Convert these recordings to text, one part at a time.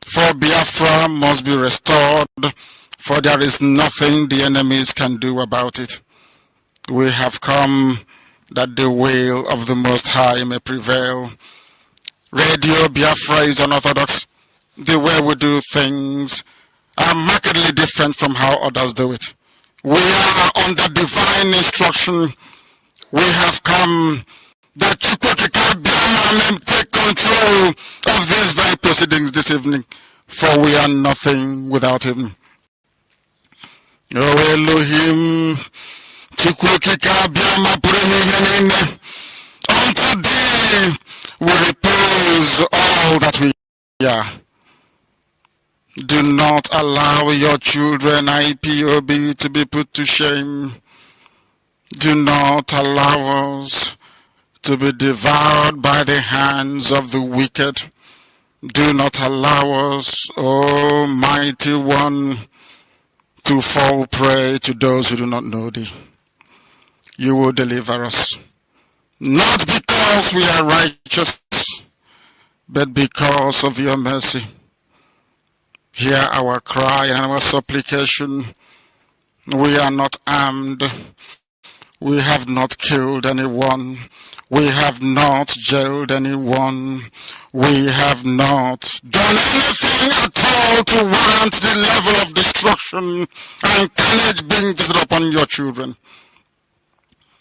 For Biafra must be restored, for there is nothing the enemies can do about it. We have come that the will of the Most High may prevail. Radio Biafra is unorthodox. The way we do things are markedly different from how others do it. We are under divine instruction. We have come that Chukwuka may take control of these very proceedings this evening, for we are nothing without him. O Elohim, Chukwuka Biama Puremi, unto thee we repose all that we are. Do not allow your children IPOB to be put to shame. Do not allow us to be devoured by the hands of the wicked. Do not allow us, O mighty one, to fall prey to those who do not know thee. You will deliver us, not because we are righteous, but because of your mercy. Hear our cry and our supplication. We are not armed. We have not killed anyone. We have not jailed anyone. We have not done anything at all to warrant the level of destruction and carnage being visited upon your children.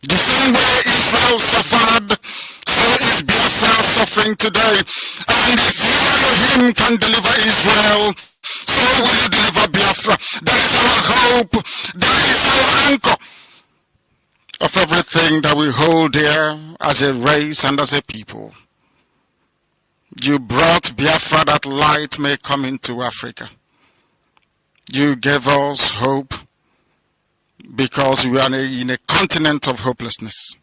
The same way Israel suffered, so is Biafra suffering today. And if you, Elohim, can deliver Israel, so will you deliver Biafra. That is our hope. That is our anchor of everything that we hold dear as a race and as a people. You brought Biafra that light may come into Africa. You gave us hope because we are in a continent of hopelessness.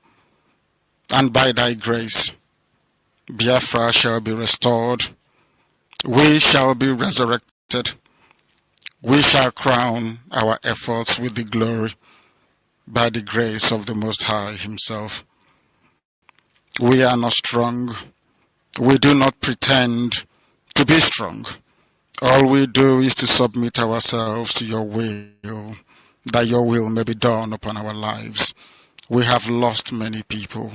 And by thy grace, Biafra shall be restored. We shall be resurrected. We shall crown our efforts with the glory by the grace of the Most High himself. We are not strong. We do not pretend to be strong. All we do is to submit ourselves to your will, that your will may be done upon our lives. We have lost many people.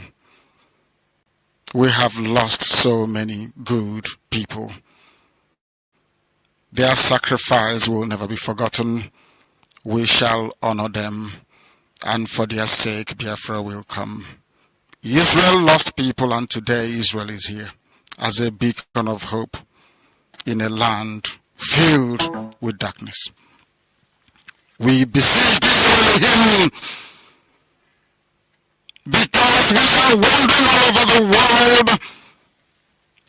We have lost so many good people. Their sacrifice will never be forgotten. We shall honor them, and for their sake Biafra will come. Israel lost people, and today Israel is here as a beacon of hope in a land filled with darkness. We beseech thee, Elohim, because we are wandering all over the world,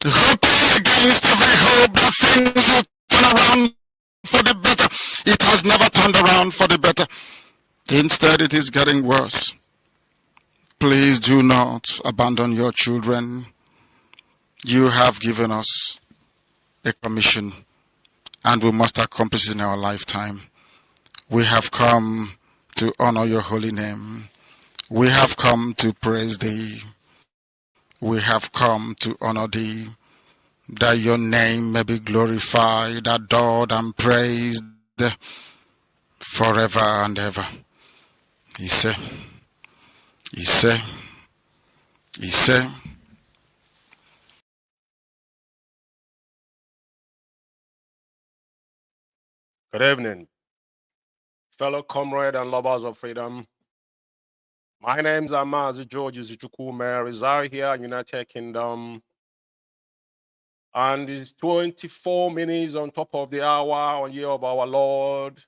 hoping against every hope that things will turn around for the better. It has never turned around for the better. Instead, it is getting worse. Please do not abandon your children. You have given us a commission, and we must accomplish it in our lifetime. We have come to honor your holy name. We have come to praise thee. We have come to honor thee, that your name may be glorified, adored, and praised forever and ever. Ise, Ise, Ise. Good evening, fellow comrade and lovers of freedom. My name's Mazi Umeh. I reside here in United Kingdom. And it's 24 minutes on top of the hour on year of our Lord,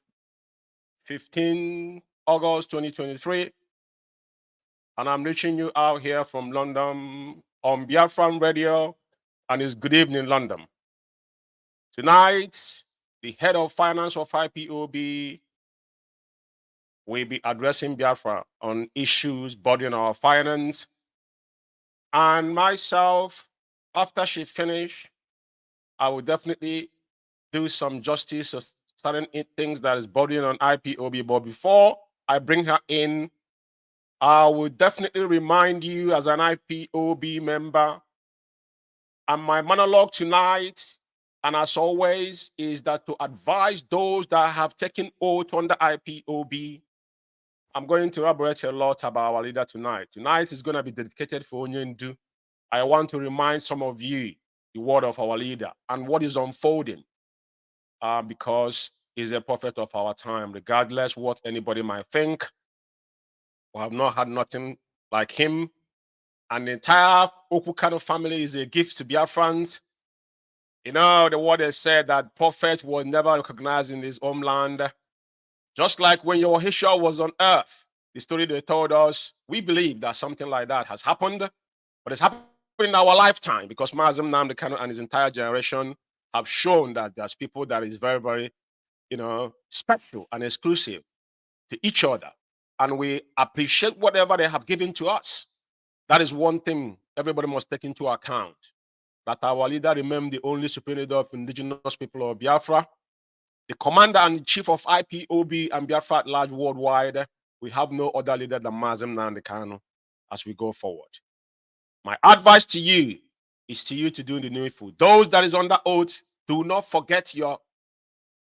15 August 2023. And I'm reaching you out here from London on Biafra Radio, and it's good evening, London. Tonight, the head of finance of IPOB will be addressing Biafra on issues burdening our finance. And myself, after she finishes, I will definitely do some justice of certain things that is burdening on IPOB. But before I bring her in, I will definitely remind you as an IPOB member, and my monologue tonight And as always, is that to advise those that have taken oath on the IPOB. I'm going to elaborate a lot about our leader tonight. Tonight is going to be dedicated for Onyendu. I want to remind some of you the word of our leader and what is unfolding, because he's a prophet of our time. Regardless what anybody might think, we have not had nothing like him. And the entire Okukano family is a gift to Biafrans. You know, the word has said that prophet was never recognized in his homeland. Just like when Yahushua was on earth, the story they told us, we believe that something like that has happened, but it's happened in our lifetime because Mazi Nnennaya Anya and his entire generation have shown that there's people that is very, very, special and exclusive to each other. And we appreciate whatever they have given to us. That is one thing everybody must take into account. That our leader remains the only supreme leader of indigenous people of Biafra, the commander and chief of IPOB and Biafra at large worldwide. We have no other leader than Mazi Nnennaya Anya as we go forward. My advice to you is to do the needful. Those that is under oath, do not forget your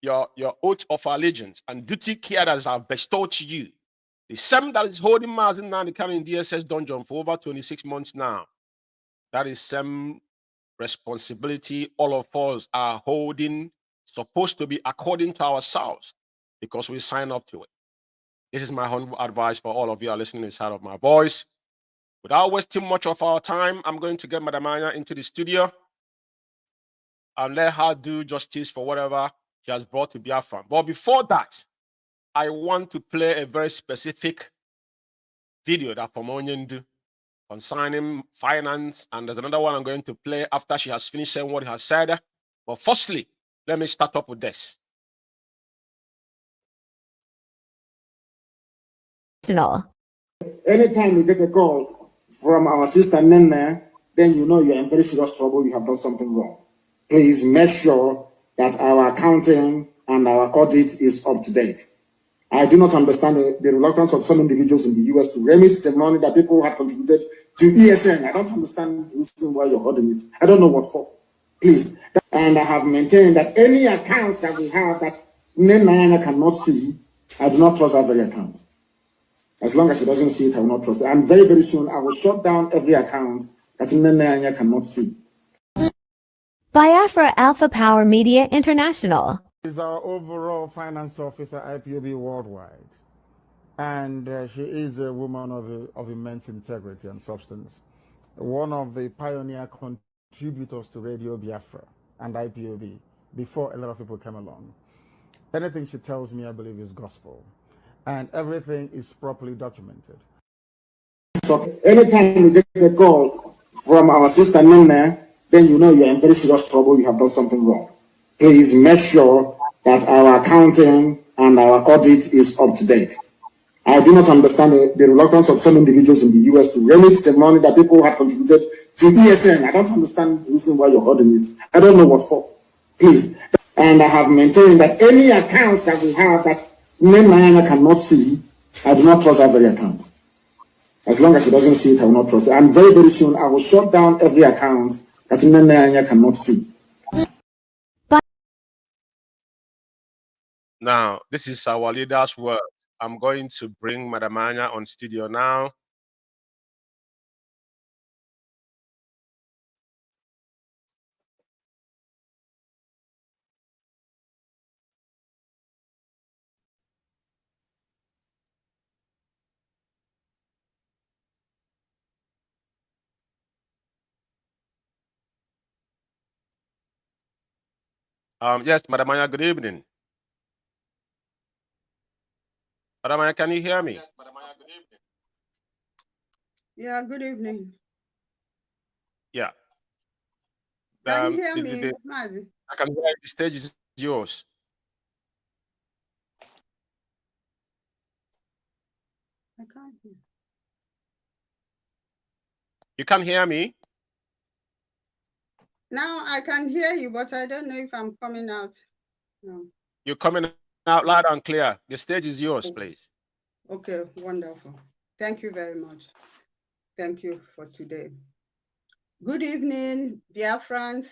oath of allegiance and duty care that is bestowed to you. The same that is holding Mazi Nnennaya Anya in DSS dungeon for over 26 months now. That is some responsibility all of us are holding, supposed to be according to ourselves, because we sign up to it. This is my humble advice for all of you are listening inside of my voice. Without wasting much of our time, I'm going to get Madam Anya into the studio and let her do justice for whatever she has brought to Biafra. But before that, I want to play a very specific video that from Onyendu concerning finance, and there's another one I'm going to play after she has finished saying what he has said. But firstly, let me start up with this. Anytime you get a call from our sister Nenne, then you know you're in very serious trouble, you have done something wrong. Please make sure that our accounting and our audit is up to date. I do not understand the reluctance of some individuals in the US to remit the money that people have contributed to ESN. I don't understand the reason why you're holding it. I don't know what for. Please. And I have maintained that any account that we have that Nnennaya cannot see, I do not trust that very account. As long as she doesn't see it, I will not trust it. And very, very soon, I will shut down every account that Nnennaya Anya cannot see. Biafra Alpha Power Media International is our overall finance officer, IPOB worldwide. And she is a woman of immense integrity and substance. One of the pioneer contributors to Radio Biafra and IPOB before a lot of people came along. Anything she tells me, I believe, is gospel. And everything is properly documented. So anytime you get a call from our sister Nenne, then you know you're in very serious trouble, you have done something wrong. Please make sure that our accounting and our audit is up to date. I do not understand the reluctance of some individuals in the US to remit the money that people have contributed to ESN. I don't understand the reason why you're holding it. I don't know what for. Please. And I have maintained that any account that we have that Nnennaya Anya cannot see, I do not trust that very account. As long as she doesn't see it, I will not trust it. And very, very soon, I will shut down every account that Nnennaya Anya cannot see. Now, this is our leader's word. I'm going to bring Madam Anya on studio now. Yes, Madam Anya, good evening. Madam Anya, can you hear me? Yes, Madam Anya, good evening. Yeah, good evening. Yeah. Can you hear me, Mazi? I can hear you. The stage is yours. I can't hear. You can hear me? Now I can hear you, but I don't know if I'm coming out. No. You're coming out loud and clear. The stage is yours, please. Okay, wonderful. Thank you very much. Thank you for today. Good evening, Biafrans.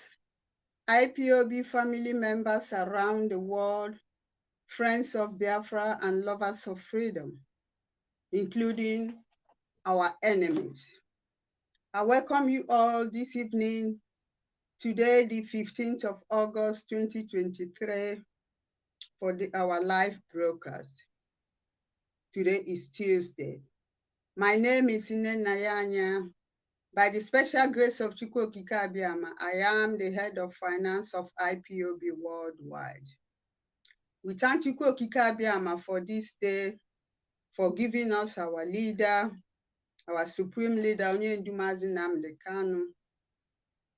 IPOB family members around the world, friends of Biafra and lovers of freedom, including our enemies. I welcome you all this evening, today the 15th of August 2023, for our live broadcast. Today is Tuesday. My name is Nnennaya Anya. By the special grace of Chukwu Okike Abiama, I am the head of finance of IPOB worldwide. We thank Chukwu Okike Abiama for this day, for giving us our leader, our supreme leader, Onyendu Mazi Nnamdi Kanu,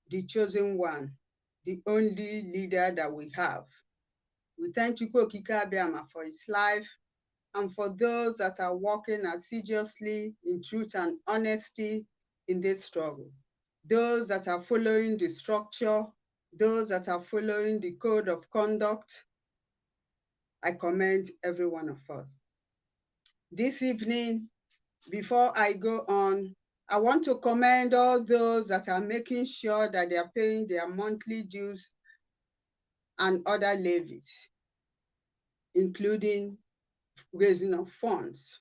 the chosen one, the only leader that we have. We thank Chukwu Okike Abiama for his life and for those that are working assiduously in truth and honesty in this struggle. Those that are following the structure, those that are following the code of conduct, I commend every one of us. This evening, before I go on, I want to commend all those that are making sure that they are paying their monthly dues and other levies, including raising of funds.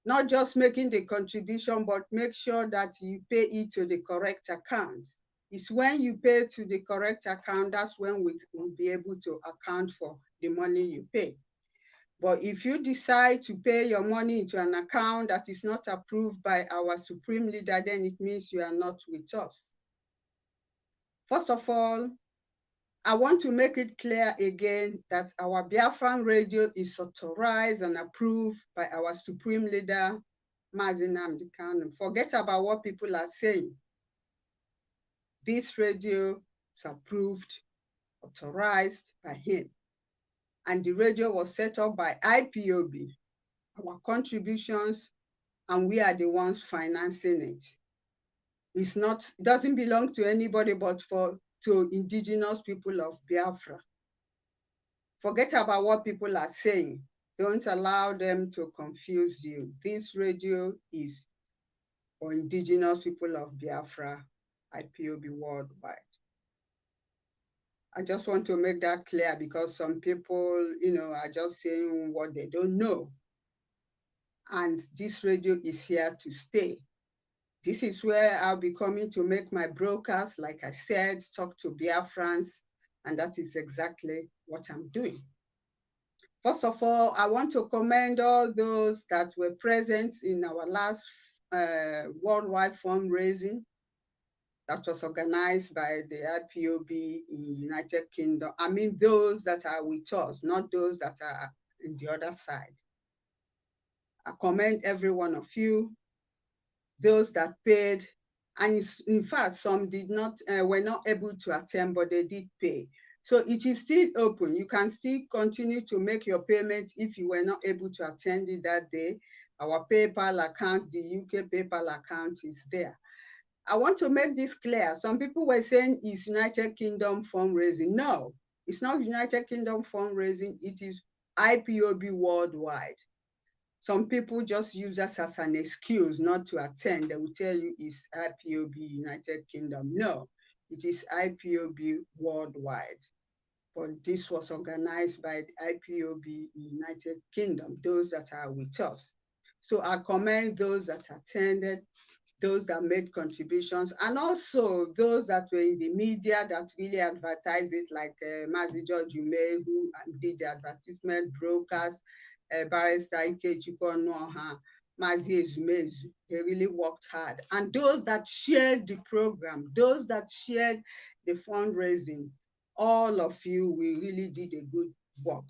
Not just making the contribution, but make sure that you pay it to the correct account. It's when you pay to the correct account, that's when we will be able to account for the money you pay. But if you decide to pay your money into an account that is not approved by our supreme leader, then it means you are not with us. First of all, I want to make it clear again that our Biafra Radio is authorized and approved by our supreme leader, Mazi Nnamdi Kanu. Forget about what people are saying. This radio is approved, authorized by him. And the radio was set up by IPOB, our contributions, and we are the ones financing it. It doesn't belong to anybody but to indigenous people of Biafra. Forget about what people are saying. Don't allow them to confuse you. This radio is for indigenous people of Biafra, IPOB worldwide. I just want to make that clear because some people, are just saying what they don't know. And this radio is here to stay. This is where I'll be coming to make my broadcast, like I said, talk to Biafrans, and that is exactly what I'm doing. First of all, I want to commend all those that were present in our last worldwide fundraising that was organized by the IPOB in United Kingdom. I mean, those that are with us, not those that are in the other side. I commend every one of you, those that paid, and in fact, some were not able to attend, but they did pay. So it is still open. You can still continue to make your payment if you were not able to attend it that day. Our PayPal account, the UK PayPal account is there. I want to make this clear. Some people were saying it's United Kingdom fundraising. No, it's not United Kingdom fundraising. It is IPOB worldwide. Some people just use that as an excuse not to attend. They will tell you it's IPOB United Kingdom. No, it is IPOB worldwide. But this was organized by the IPOB United Kingdom, those that are with us. So I commend those that attended, those that made contributions, and also those that were in the media that really advertised it, like Mazi Umeh, who did the advertisement, brokers, Barrister Ikechukwu Onuoha, Mazi Umeh. They really worked hard. And those that shared the program, those that shared the fundraising, all of you, we really did a good work.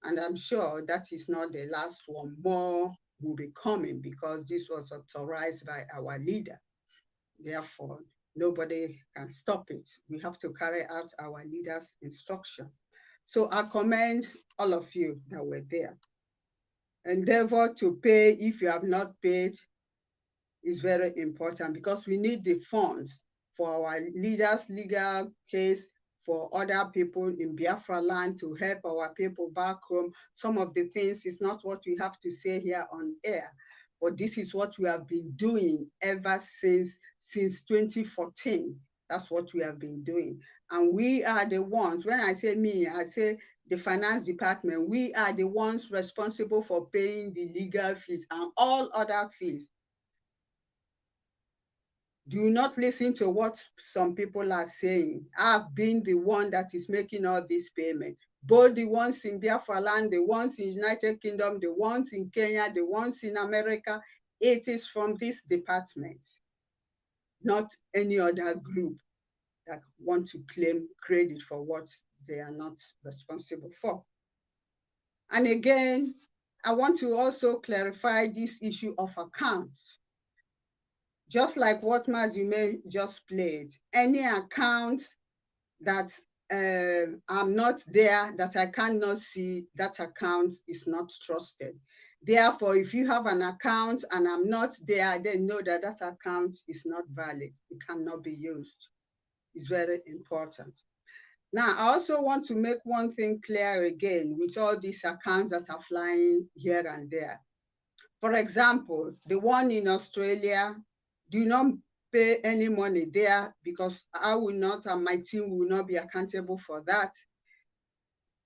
And I'm sure that is not the last one. More will be coming because this was authorized by our leader. Therefore, nobody can stop it. We have to carry out our leader's instruction. So I commend all of you that were there. Endeavor to pay if you have not paid is very important because we need the funds for our leaders' legal case, for other people in Biafra land to help our people back home. Some of the things is not what we have to say here on air, but this is what we have been doing ever since 2014. That's what we have been doing. And we are the ones, when I say me, I say the finance department, we are the ones responsible for paying the legal fees and all other fees. Do not listen to what some people are saying. I've been the one that is making all this payment. Both the ones in Biafra land, the ones in United Kingdom, the ones in Kenya, the ones in America. It is from this department, not any other group that want to claim credit for what they are not responsible for. And again, I want to also clarify this issue of accounts. Just like what Mazi Umeh just played, any account that I'm not there, that I cannot see, that account is not trusted. Therefore, if you have an account and I'm not there, then know that that account is not valid. It cannot be used. It's very important. Now, I also want to make one thing clear again with all these accounts that are flying here and there. For example, the one in Australia, do not pay any money there because I will not and my team will not be accountable for that.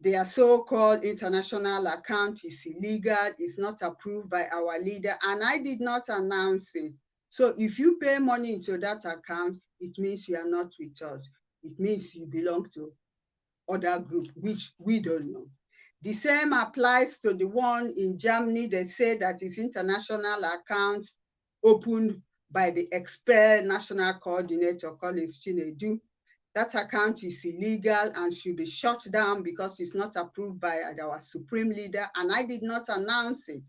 Their so-called international account is illegal, it's not approved by our leader, and I did not announce it. So if you pay money into that account, it means you are not with us. It means you belong to other group, which we don't know. The same applies to the one in Germany. They say that it's international accounts opened by the expert national coordinator, Collins Chinedu. That account is illegal and should be shut down because it's not approved by our supreme leader, and I did not announce it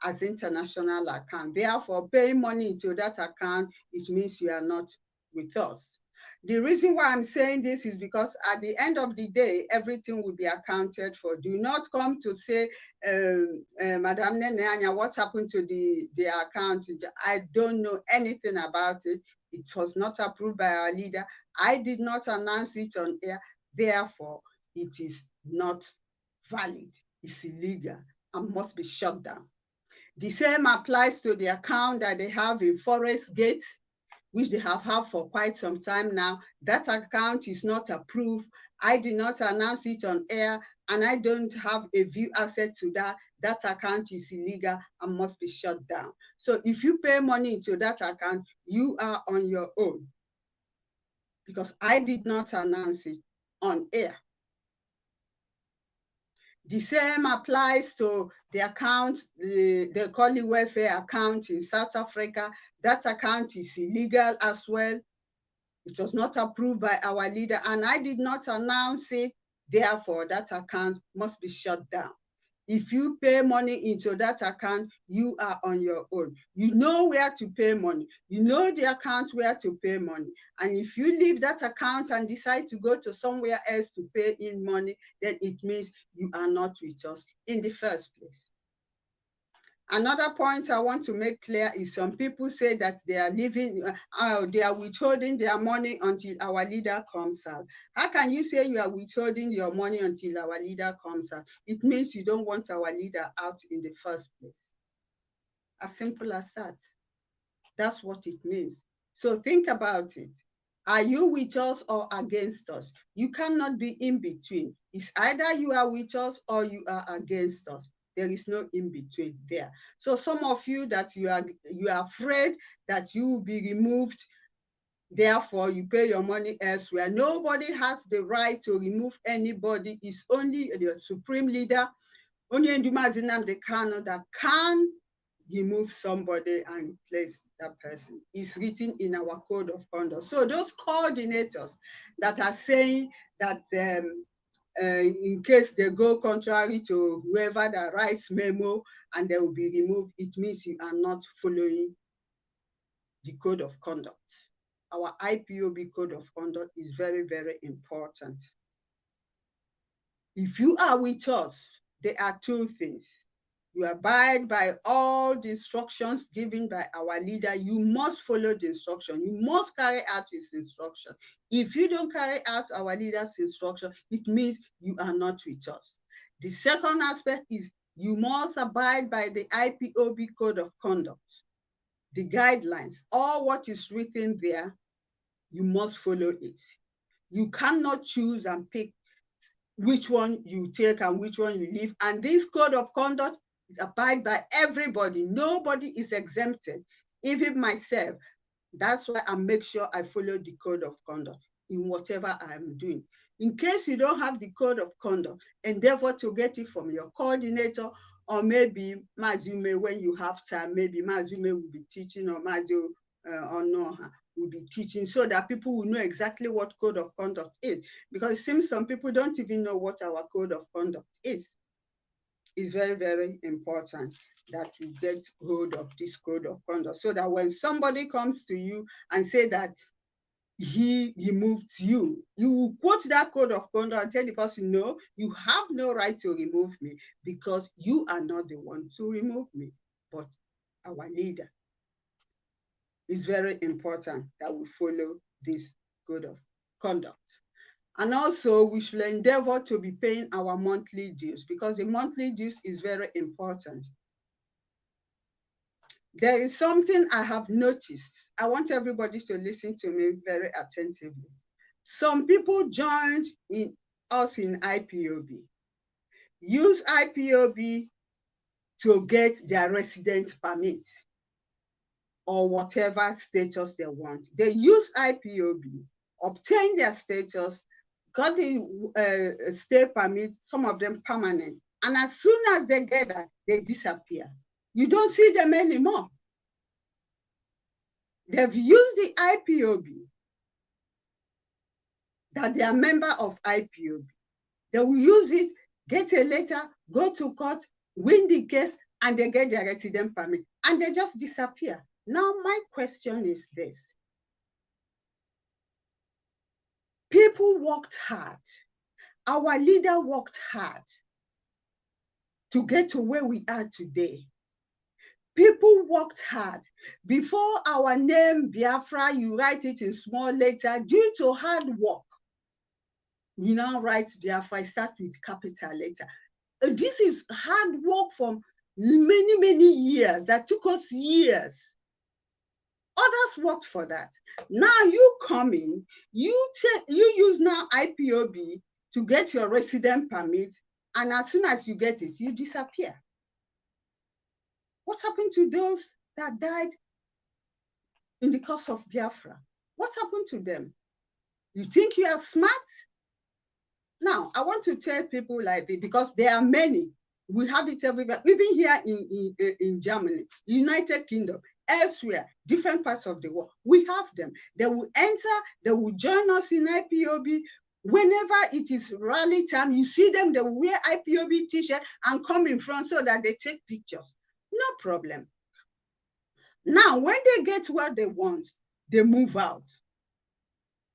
as international account. Therefore, paying money into that account, it means you are not with us. The reason why I'm saying this is because at the end of the day, everything will be accounted for. Do not come to say, Madam Nnennaya Anya, what happened to the account? I don't know anything about it. It was not approved by our leader. I did not announce it on air. Therefore, it is not valid. It's illegal and must be shut down. The same applies to the account that they have in Forest Gate, which they have had for quite some time now. That account is not approved. I did not announce it on air, and I don't have a view asset to that. That account is illegal and must be shut down. So if you pay money into that account, you are on your own, because I did not announce it on air. The same applies to the account, the Collie Welfare account in South Africa. That account is illegal as well. It was not approved by our leader, and I did not announce it. Therefore, that account must be shut down. If you pay money into that account, you are on your own. You know where to pay money. You know the account where to pay money. And if you leave that account and decide to go to somewhere else to pay in money, then it means you are not with us in the first place. Another point I want to make clear is some people say that they are leaving, they are withholding their money until our leader comes out. How can you say you are withholding your money until our leader comes out? It means you don't want our leader out in the first place. As simple as that. That's what it means. So think about it. Are you with us or against us? You cannot be in between. It's either you are with us or you are against us. There is no in between there. So some of you that you are afraid that you will be removed, therefore you pay your money elsewhere. Nobody has the right to remove anybody. It's only the supreme leader, only Mazi Nnennaya Anya, that can remove somebody and place that person. It's written in our code of conduct. So those coordinators that are saying that in case they go contrary to whoever that writes memo and they will be removed, it means you are not following the code of conduct. Our IPOB code of conduct is very, very important. If you are with us, there are two things. You abide by all the instructions given by our leader. You must follow the instruction. You must carry out his instruction. If you don't carry out our leader's instruction, it means you are not with us. The second aspect is you must abide by the IPOB code of conduct, the guidelines, all what is written there, you must follow it. You cannot choose and pick which one you take and which one you leave. And this code of conduct is abided by everybody. Nobody is exempted, even myself. That's why I make sure I follow the code of conduct in whatever I'm doing. In case you don't have the code of conduct, endeavor to get it from your coordinator, or maybe Mazi Umeh, when you have time, maybe Mazi Umeh will be teaching, or Mazi Onoha will be teaching, so that people will know exactly what code of conduct is. Because it seems some people don't even know what our code of conduct is. It's very, very important that we get hold of this code of conduct, so that when somebody comes to you and say that he removed you, you will quote that code of conduct and tell the person, no, you have no right to remove me, because you are not the one to remove me, but our leader. It's very important that we follow this code of conduct. And also, we should endeavor to be paying our monthly dues, because the monthly dues is very important. There is something I have noticed. I want everybody to listen to me very attentively. Some people joined us in IPOB, use IPOB to get their residence permit or whatever status they want. They use IPOB, obtain their status, got the stay permit, some of them permanent. And as soon as they get that, they disappear. You don't see them anymore. They've used the IPOB, that they are member of IPOB. They will use it, get a letter, go to court, win the case, and they get their resident permit, and they just disappear. Now, my question is this. People worked hard. Our leader worked hard to get to where we are today. People worked hard. Before our name, Biafra, you write it in small letter, due to hard work. We now write Biafra, start with capital letter. This is hard work from many, many years, that took us years. Others worked for that. Now you come in, you use now IPOB to get your resident permit, and as soon as you get it, you disappear. What happened to those that died in the course of Biafra? What happened to them? You think you are smart? Now, I want to tell people like this, because there are many. We have it everywhere, even here in Germany, United Kingdom, elsewhere, different parts of the world. We have them. They will enter, they will join us in IPOB. Whenever it is rally time, you see them, they will wear IPOB t-shirt and come in front so that they take pictures. No problem. Now, when they get what they want, they move out.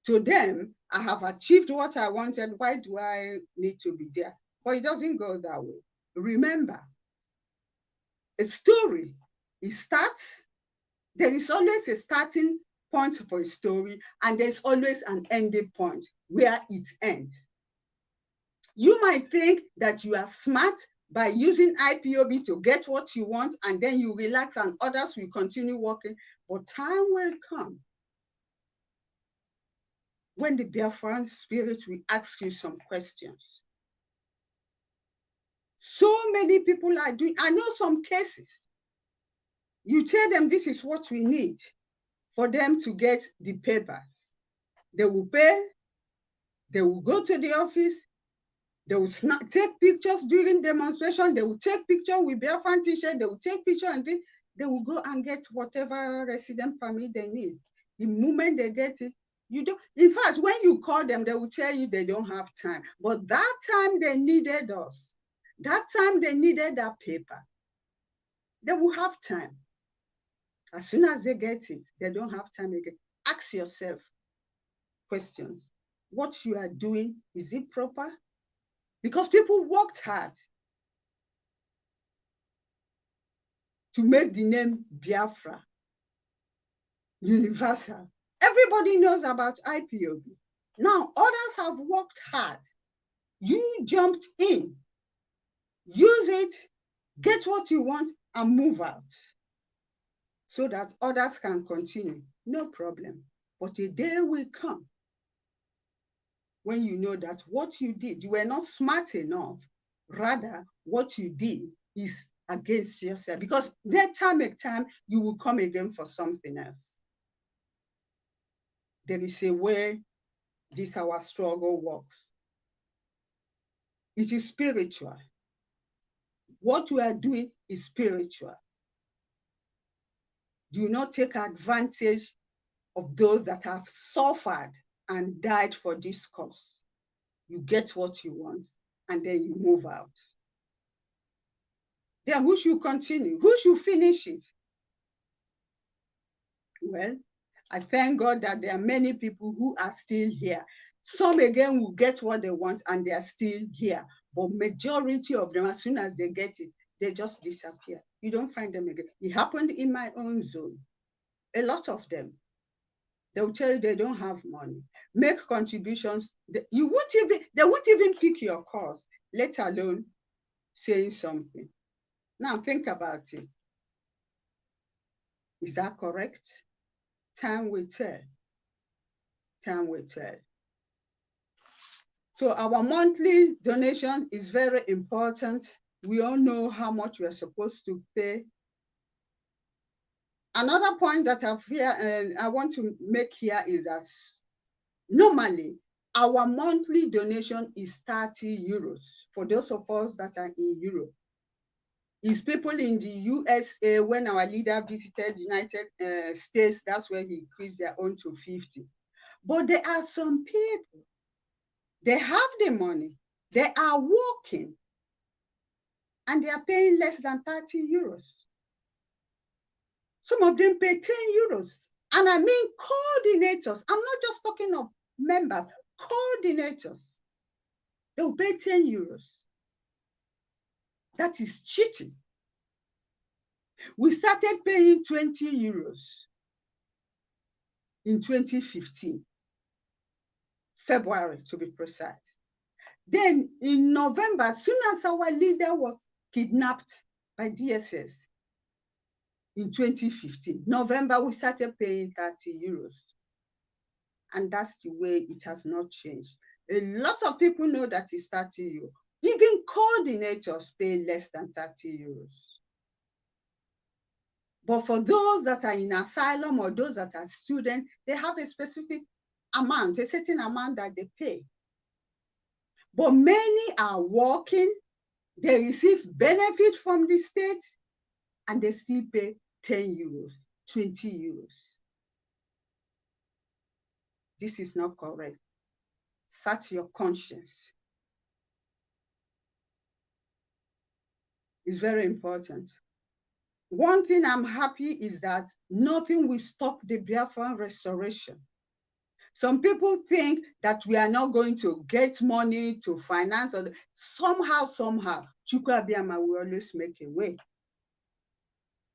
To them, I have achieved what I wanted. Why do I need to be there? But it doesn't go that way. Remember, a story, it starts, there is always a starting point for a story, and there's always an ending point where it ends. You might think that you are smart by using IPOB to get what you want, and then you relax and others will continue working, but time will come when the Biafran spirit will ask you some questions. So many people are doing, I know some cases. You tell them this is what we need for them to get the papers. They will pay, they will go to the office, they will take pictures during demonstration, they will take picture with Biafran t-shirt, they will take picture and this, they will go and get whatever resident permit they need. The moment they get it, you don't, in fact, when you call them, they will tell you they don't have time. But that time they needed us. That time they needed that paper. They will have time. As soon as they get it, they don't have time again. Ask yourself questions. What you are doing, is it proper? Because people worked hard to make the name Biafra universal. Everybody knows about IPOB. Now, others have worked hard. You jumped in, use it, get what you want, and move out so that others can continue. No problem. But a day will come when you know that what you did, you were not smart enough. Rather, what you did is against yourself, because that time you will come again for something else. There is a way this our struggle works. It is spiritual. What we are doing is spiritual. Do not take advantage of those that have suffered and died for this cause. You get what you want, and then you move out. Then who should continue? Who should finish it? Well, I thank God that there are many people who are still here. Some again will get what they want and they are still here. But majority of them, as soon as they get it, they just disappear. You don't find them again. It happened in my own zone. A lot of them. They will tell you they don't have money. Make contributions. They won't even pick your cause, let alone saying something. Now think about it. Is that correct? Time will tell. Time will tell. So our monthly donation is very important. We all know how much we are supposed to pay. Another point that I want to make here is that normally our monthly donation is 30 euros for those of us that are in Europe. It's people in the USA, when our leader visited the United States, that's where he increased their own to 50. But there are some people, they have the money, they are working, and they are paying less than 30 euros. Some of them pay 10 euros. And I mean coordinators. I'm not just talking of members, coordinators. They'll pay 10 euros. That is cheating. We started paying 20 euros in 2015, February to be precise. Then in November, as soon as our leader was kidnapped by DSS in 2015, November, we started paying 30 euros. And that's the way it has not changed. A lot of people know that it's 30 euros. Even coordinators pay less than 30 euros. But for those that are in asylum or those that are students, they have a specific amount, a certain amount that they pay. But many are working, they receive benefit from the state, and they still pay 10 euros, 20 euros. This is not correct. Search your conscience. It's very important. One thing I'm happy is that nothing will stop the Biafran restoration. Some people think that we are not going to get money to finance, or somehow, Chukwu Abiyama will always make a way.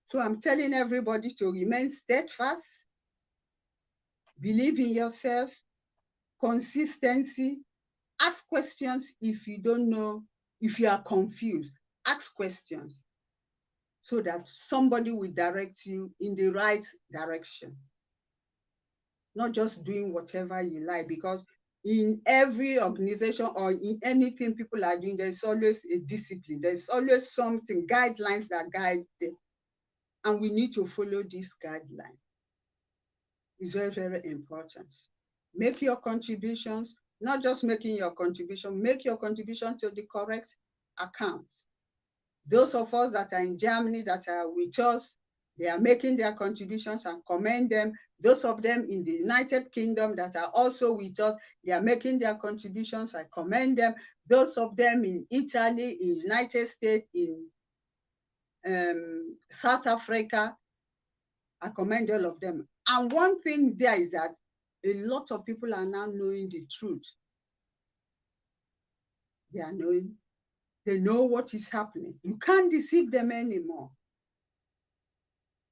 So I'm telling everybody to remain steadfast, believe in yourself, consistency, ask questions if you don't know, if you are confused, ask questions so that somebody will direct you in the right direction. Not just doing whatever you like, because in every organization or in anything people are doing, there's always a discipline. There's always something, guidelines that guide them. And we need to follow this guideline. It's very, very important. Make your contributions, not just making your contribution, make your contribution to the correct account. Those of us that are in Germany that are with us, they are making their contributions and commend them. Those of them in the United Kingdom that are also with us, they are making their contributions, I commend them. Those of them in Italy, in United States, in South Africa, I commend all of them. And one thing there is that a lot of people are now knowing the truth. They are knowing, they know what is happening. You can't deceive them anymore.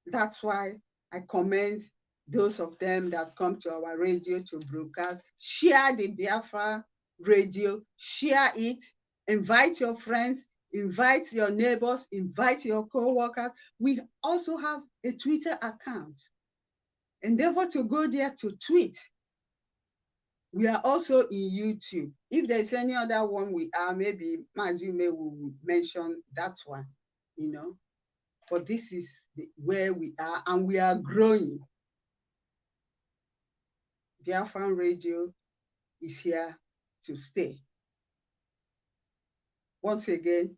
That's why I commend those of them that come to our radio to broadcast. Share the Biafra radio, share it, invite your friends, invite your neighbors, invite your co-workers. We also have a Twitter account. Endeavor to go there to tweet. We are also in YouTube. If there's any other one we are, maybe Mazi Umeh will mention that one, you know. But this is where we are, and we are growing. Biafra Radio is here to stay. Once again,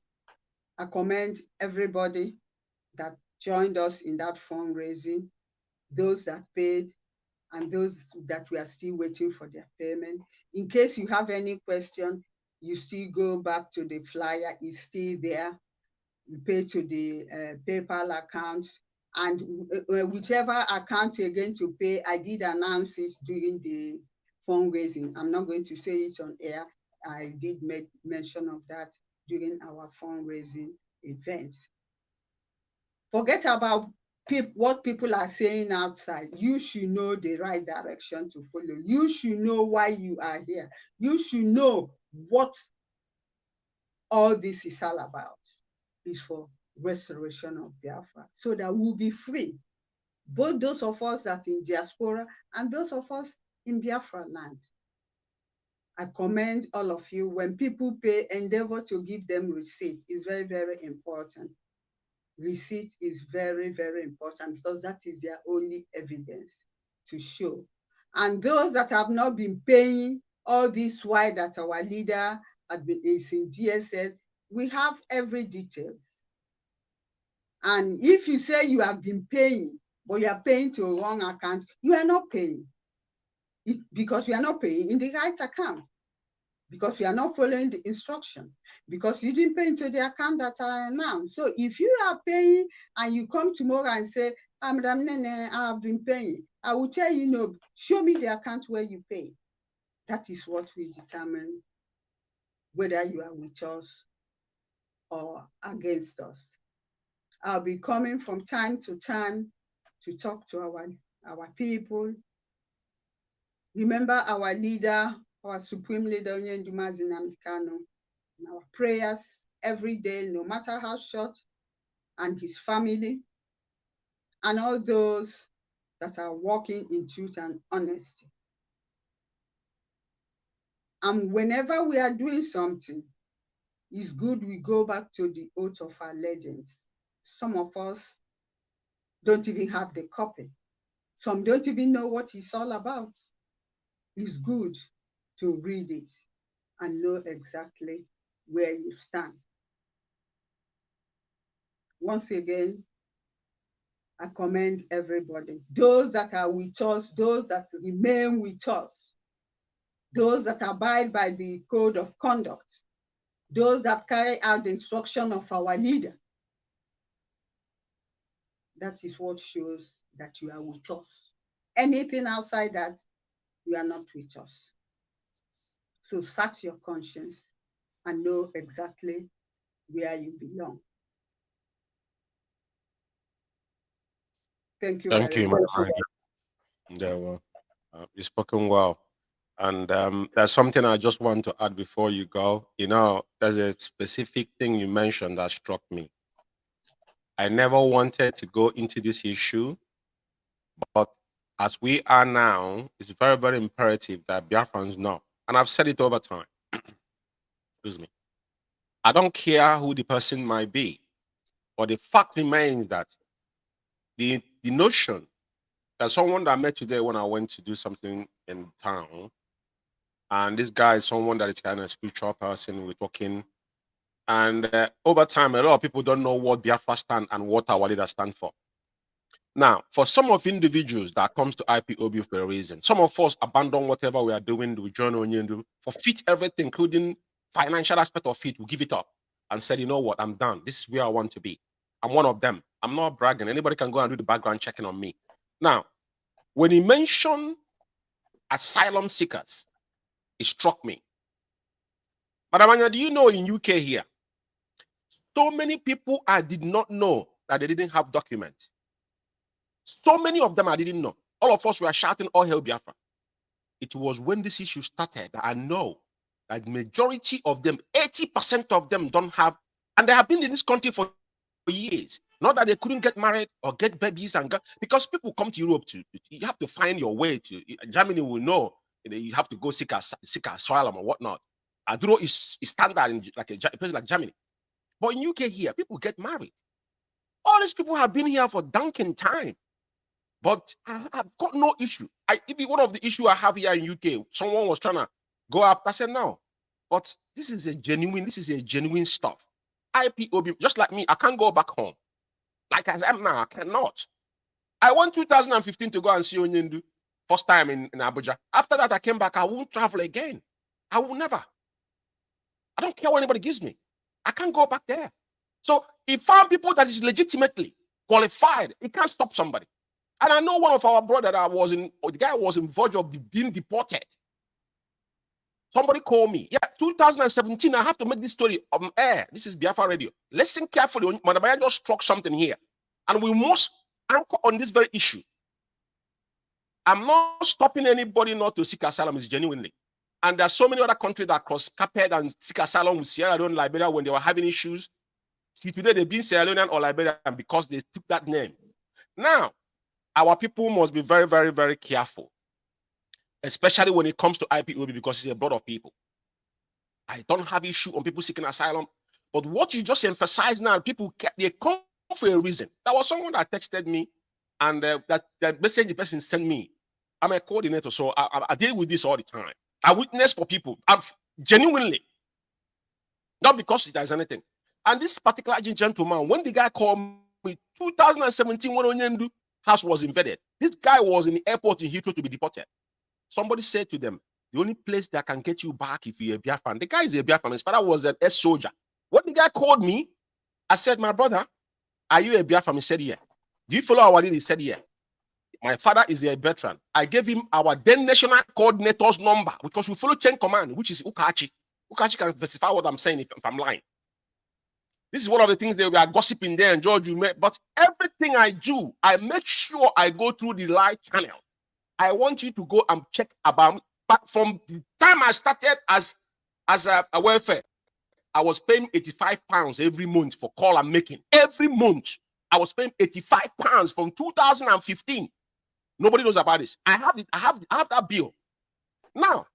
I commend everybody that joined us in that fundraising, those that paid, and those that we are still waiting for their payment. In case you have any question, you still go back to the flyer, it's still there. You pay to the PayPal account, and whichever account you're going to pay, I did announce it during the fundraising. I'm not going to say it on air. I did make mention of that during our fundraising event. Forget about what people are saying outside. You should know the right direction to follow. You should know why you are here. You should know what all this is all about. Is for restoration of Biafra, so that we'll be free. Both those of us that in diaspora and those of us in Biafra land. I commend all of you. When people pay, endeavor to give them receipt. It's very, very important. Receipt is very, very important because that is their only evidence to show. And those that have not been paying all this while that our leader is in DSS, we have every details. And if you say you have been paying, but you are paying to a wrong account, you are not paying. Because you are not paying in the right account. Because you are not following the instruction. Because you didn't pay into the account that I announced. So if you are paying and you come tomorrow and say, Madam Nene, I have been paying, I will tell you, no, show me the account where you pay. That is what will determine whether you are with us or against us. I'll be coming from time to time to talk to our people. Remember our leader, our supreme leader, Mazi Umeh, in our prayers every day, no matter how short, and his family, and all those that are walking in truth and honesty. And whenever we are doing something, it's good we go back to the oath of our legends. Some of us don't even have the copy. Some don't even know what it's all about. It's good to read it and know exactly where you stand. Once again, I commend everybody. Those that are with us, those that remain with us, those that abide by the code of conduct, those that carry out the instruction of our leader. That is what shows that you are with us. Anything outside that, you are not with us. So search your conscience and know exactly where you belong. Thank you. Thank very you, much. Madam. Yeah, well, you've spoken well. And there's something I just want to add before you go. You know, there's a specific thing you mentioned that struck me. I never wanted to go into this issue, but as we are now, it's very, very imperative that Biafrans know. And I've said it over time. Excuse me. I don't care who the person might be, but the fact remains that the notion that someone that I met today when I went to do something in town, and this guy is someone that is kind of a spiritual person, we're talking, and over time, a lot of people don't know what Biafra stand and what our leaders stand for. Now, for some of individuals that comes to IPOB for a reason, some of us abandon whatever we are doing, we join Onyendu, forfeit everything, including financial aspect of it, we give it up and said, you know what, I'm done. This is where I want to be. I'm one of them. I'm not bragging. Anybody can go and do the background checking on me. Now, when he mentioned asylum seekers, it struck me. Madam Anya, do you know in UK here, so many people I did not know that they didn't have documents. So many of them I didn't know. All of us were shouting, all hail Biafra. It was when this issue started that I know that the majority of them, 80% of them don't have, and they have been in this country for years. Not that they couldn't get married or get babies, because people come to Europe you have to find your way to. Germany will know you have to go seek asylum or whatnot. Aduro is standard in like a place like Germany. But in UK here, people get married. All these people have been here for donkey time. But I've got no issue. Even one of the issue I have here in UK, someone was trying to go after. I said, no. But this is a genuine stuff. IPOB, just like me, I can't go back home. Like I am now, I cannot. I went 2015 to go and see Onyendu, first time in Abuja. After that, I came back. I won't travel again. I will never. I don't care what anybody gives me. I can't go back there. So he found people that is legitimately qualified. He can't stop somebody. And I know one of our brother that the guy was in verge of being deported. Somebody called me. Yeah, 2017, I have to make this story on air. This is Biafra Radio. Listen carefully. Madam just struck something here. And we must anchor on this very issue. I'm not stopping anybody not to seek asylum, is genuinely. And there are so many other countries that cross-carpet and seek asylum with Sierra Leone, Liberia when they were having issues. See, today they've been Sierra Leonean or Liberian because they took that name. Now, our people must be very, very, very careful, especially when it comes to IPOB because it's a blood of people. I don't have issue on people seeking asylum, but what you just emphasize now, people, they come for a reason. There was someone that texted me, and that message the person sent me. I'm a coordinator, so I deal with this all the time. I witness for people. I'm genuinely, not because there's anything. And this particular gentleman, when the guy called me 2017, when Onyendu house was invaded, this guy was in the airport in Heathrow to be deported. Somebody said to them, the only place that can get you back if you're a Biafran. The guy is a Biafran. His father was an ex-soldier. When the guy called me, I said, my brother, are you a Biafran? He said, yeah. Do you follow our lead? He said, yeah. My father is a veteran. I gave him our then national coordinator's number because we follow chain command, which is Ukachi. Ukachi can verify what I'm saying if I'm lying. This is one of the things that we are gossiping there, and George, but everything I do, I make sure I go through the right channel. I want you to go and check about me. But from the time I started as a welfare, I was paying £85 every month for call I'm making. Every month, I was paying £85 from 2015. Nobody knows about this. I have that bill. Now,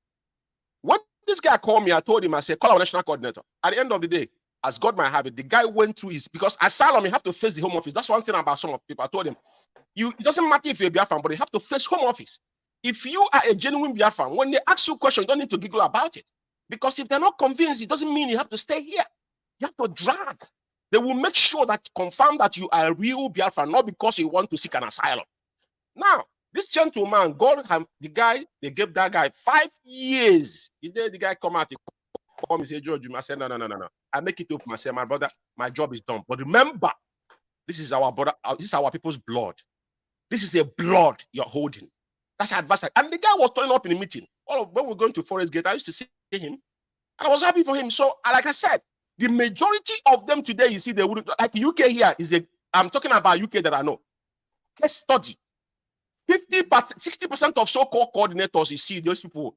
when this guy called me, I told him, I said, call our national coordinator. At the end of the day, as God might have it, the guy went through because asylum, you have to face the home office. That's one thing about some of people. I told him, it doesn't matter if you're a Biafran, but you have to face home office. If you are a genuine Biafran, when they ask you a question, you don't need to giggle about it. Because if they're not convinced, it doesn't mean you have to stay here. You have to drag. They will make sure that confirm that you are a real Biafran, not because you want to seek an asylum. Now, this gentleman, the guy, they gave that guy 5 years. The guy come out, he called me, say, George, I said, no. I make it up. I said, my brother, my job is done. But remember, this is our brother, this is our people's blood. This is a blood you're holding. That's advice. And the guy was turning up in the meeting. When we were going to Forest Gate, I used to see him, and I was happy for him. So, like I said, the majority of them today, you see, they would like UK here I'm talking about UK that I know. Case study. 60% of so-called coordinators, you see, those people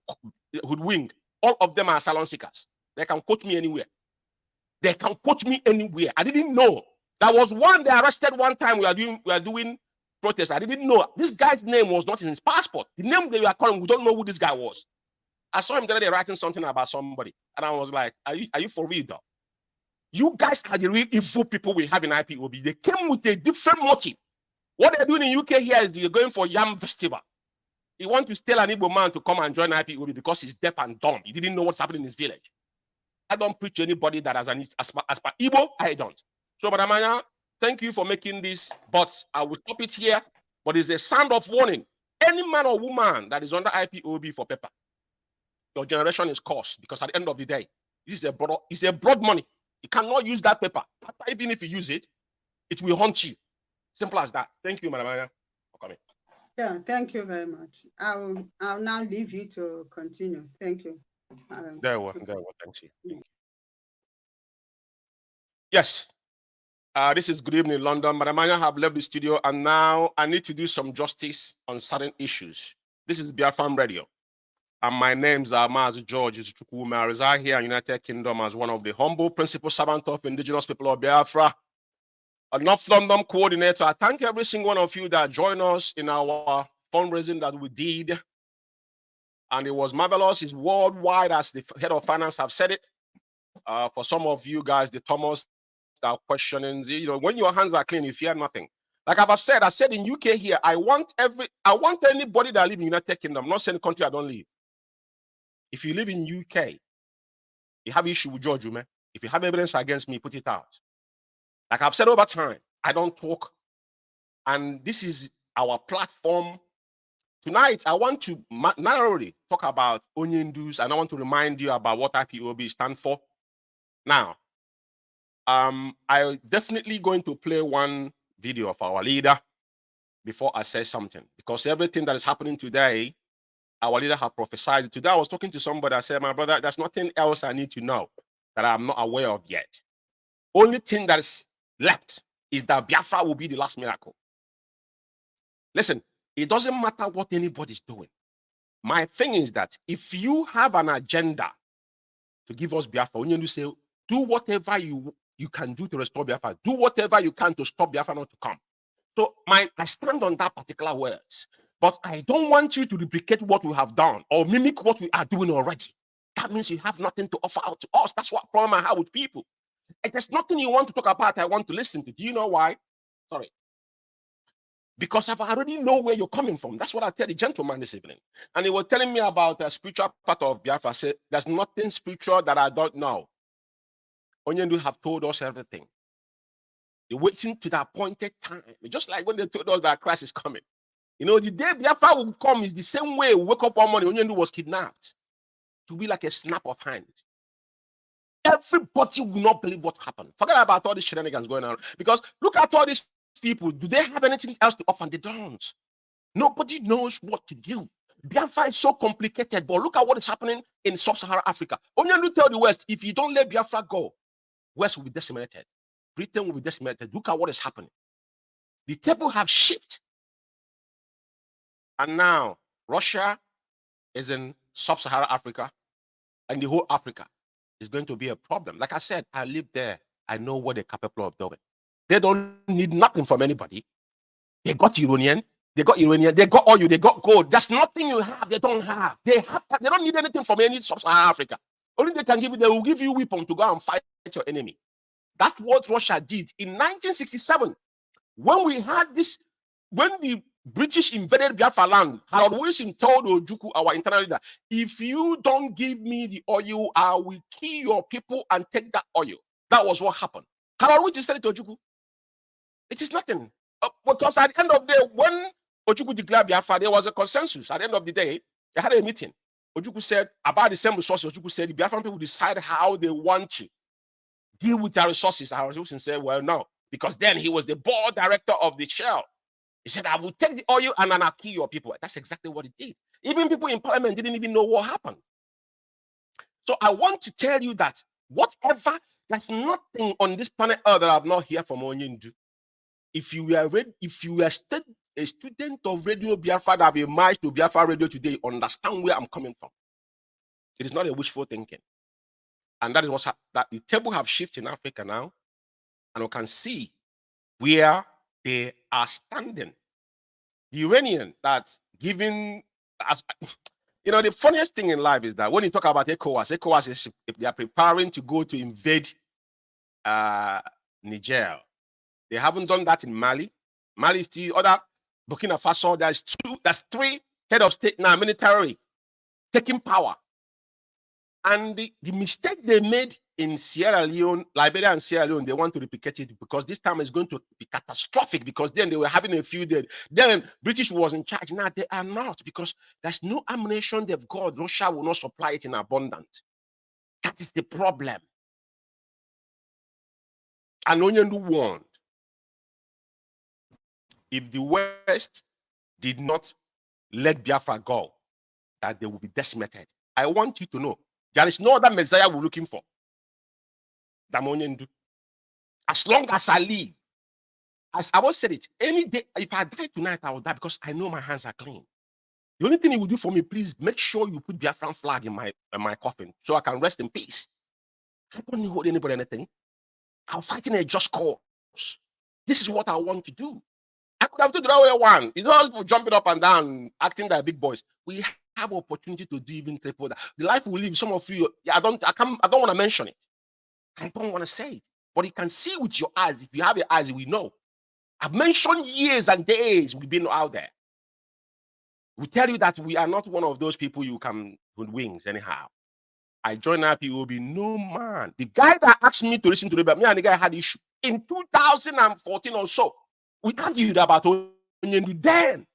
hoodwink. All of them are asylum seekers. They can quote me anywhere. I didn't know. There was one they arrested one time. We are doing protests. I didn't know this guy's name was not in his passport. The name they were calling, we don't know who this guy was. I saw him the other day writing something about somebody, and I was like, "Are you for real, though? You guys are the real evil people we have in IPOB. They came with a different motive. What they're doing in UK here is they're going for Yam Festival. He wants to steal an Igbo man to come and join IPOB because he's deaf and dumb. He didn't know what's happening in his village. I don't preach to anybody that has as per Igbo, I don't. So, Madam Anya, thank you for making this, but I will stop it here. But it's a sound of warning. Any man or woman that is under IPOB for paper, your generation is cursed, because at the end of the day, this is a broad money. You cannot use that paper. Even if you use it, it will haunt you. Simple as that. Thank you, Madam Anya, for coming. Yeah, thank you very much. I'll now leave you to continue. Thank you. There we go. Thank you. Yes. This is Good Evening London. Madam Anya have left the studio, and now I need to do some justice on certain issues. This is Biafra Radio, and my names are Mazi Umeh. I reside here in United Kingdom as one of the humble principal servant of indigenous people of Biafra, a North London coordinator. I thank every single one of you that joined us in our fundraising that we did And it was marvelous. It's worldwide, as the head of finance have said it. For some of you guys, the Thomas are questioning, when your hands are clean, you fear nothing. Like I said in UK here, I want anybody that live in United Kingdom, not saying country I don't live. If you live in UK, you have issue with George Umeh. If you have evidence against me, put it out. Like I've said over time, I don't talk. And this is our platform. Tonight, I want to not only talk about Onyendus, and I want to remind you about what IPOB stands for. Now, I'm definitely going to play one video of our leader before I say something, because everything that is happening today, our leader has prophesied. Today, I was talking to somebody. I said, my brother, there's nothing else I need to know that I'm not aware of yet. Only thing that is left is that Biafra will be the last miracle. Listen, it doesn't matter what anybody's doing. My thing is that if you have an agenda to give us Biafra, when you say, do whatever you can do to restore Biafra, do whatever you can to stop Biafra not to come. So I stand on that particular words, but I don't want you to replicate what we have done or mimic what we are doing already. That means you have nothing to offer out to us. That's what problem I have with people. If there's nothing you want to talk about, I want to listen to. Do you know why? Sorry. Because I've already know where you're coming from. That's what I tell the gentleman this evening. And he was telling me about a spiritual part of Biafra. I said, there's nothing spiritual that I don't know. Onyendu have told us everything. They're waiting to the appointed time. Just like when they told us that Christ is coming. The day Biafra will come is the same way we wake up one morning, Onyendu was kidnapped. To be like a snap of hand. Everybody will not believe what happened. Forget about all these shenanigans going on. Because look at all these people. Do they have anything else to offer? They don't. Nobody knows what to do. Biafra is so complicated, but look at what is happening in sub-Saharan Africa. Onyendu tell the West, if you don't let Biafra go, West will be decimated. Britain will be decimated. Look at what is happening. The table have shifted. And now, Russia is in sub-Saharan Africa, and the whole Africa is going to be a problem. Like I said, I live there. I know what they're capable of doing. They don't need nothing from anybody. They got Iranian, they got oil, they got gold. There's nothing you have, they don't have. They don't need anything from any sub-Saharan Africa. Only they can give you, they will give you weapon to go and fight your enemy. That's what Russia did in 1967. When we had this, when the British invaded Biafra land, Harold Wilson told Ojukwu, our internal leader, if you don't give me the oil, I will kill your people and take that oil. That was what happened. Harold Wilson said it to Ojukwu. It is nothing. Because at the end of the day, when Ojukwu declared Biafra, there was a consensus. At the end of the day, they had a meeting. Ojukwu said, about the same resources, Ojukwu said, the Biafran people decide how they want to deal with their resources. Harold Wilson said, well, no. Because then he was the board director of the Shell. He said, I will take the oil and then I'll kill your people. That's exactly what he did. Even people in parliament didn't even know what happened. So I want to tell you that whatever, there's nothing on this planet Earth that I've not heard from Onyendu. If you were a student of Radio Biafra that have emerged to Biafra Radio today, understand where I'm coming from. It is not a wishful thinking. And that is what's that the table have shifted in Africa now. And we can see where they are standing. The Iranian that's giving us, the funniest thing in life is that when you talk about ECOWAS is they are preparing to go to invade Niger. They haven't done that in Mali. Mali is still other Burkina Faso. There's three head of state now, military, taking power. And the mistake they made in Sierra Leone, Liberia and Sierra Leone, they want to replicate it because this time it's going to be catastrophic because then they were having a few days. Then British was in charge. Now they are not because there's no ammunition they've got. Russia will not supply it in abundance. That is the problem. And Onyendu warned, if the West did not let Biafra go, that they will be decimated. I want you to know, there is no other Messiah we're looking for than Onyendu. As long as I live, as I always said it, any day, if I die tonight, I will die because I know my hands are clean. The only thing you will do for me, please make sure you put Biafran flag in my coffin so I can rest in peace. I don't hold anybody anything. I'm fighting a just cause. This is what I want to do. I could have done the other one. You know, people jumping up and down, acting like big boys. We have opportunity to do even triple that. The life we live, some of you, I don't want to mention it. I don't want to say it. But you can see with your eyes. If you have your eyes, we know. I've mentioned years and days we've been out there. We tell you that we are not one of those people you can with wings anyhow. I joined IPOB, no man. The guy that asked me to listen to the me and the guy had issue in 2014 or so. We argued about Onyendu then.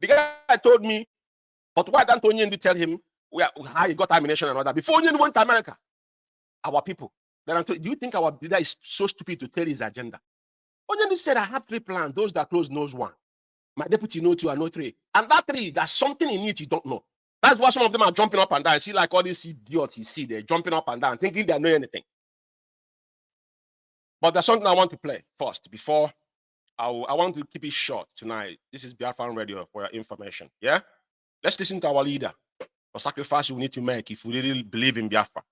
The guy told me, but why don't Onyendu tell him how he got ammunition and all that before Onyendu went to America? Our people. Then I told, do you think our leader is so stupid to tell his agenda? Onyendu said, I have 3 plans. Those that close knows 1. My deputy know 2 and know 3. And that 3, there's something in it you don't know. That's why some of them are jumping up and down. See, like all these idiots you see, they're jumping up and down, thinking they know anything. But there's something I want to play first before I want to keep it short tonight. This is Biafra Radio for your information. Yeah? Let's listen to our leader. The sacrifice we need to make if we really believe in Biafra.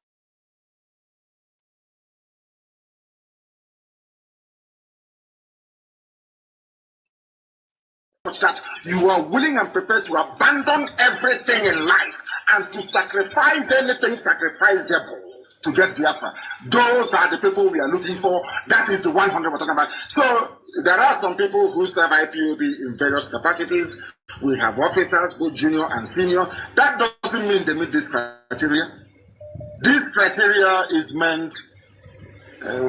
That you are willing and prepared to abandon everything in life and to sacrifice anything, sacrificeable to get Biafra. Those are the people we are looking for. That is the 100 we're talking about. So there are some people who serve IPOB in various capacities. We have officers, both junior and senior. That doesn't mean they meet this criteria. This criteria is meant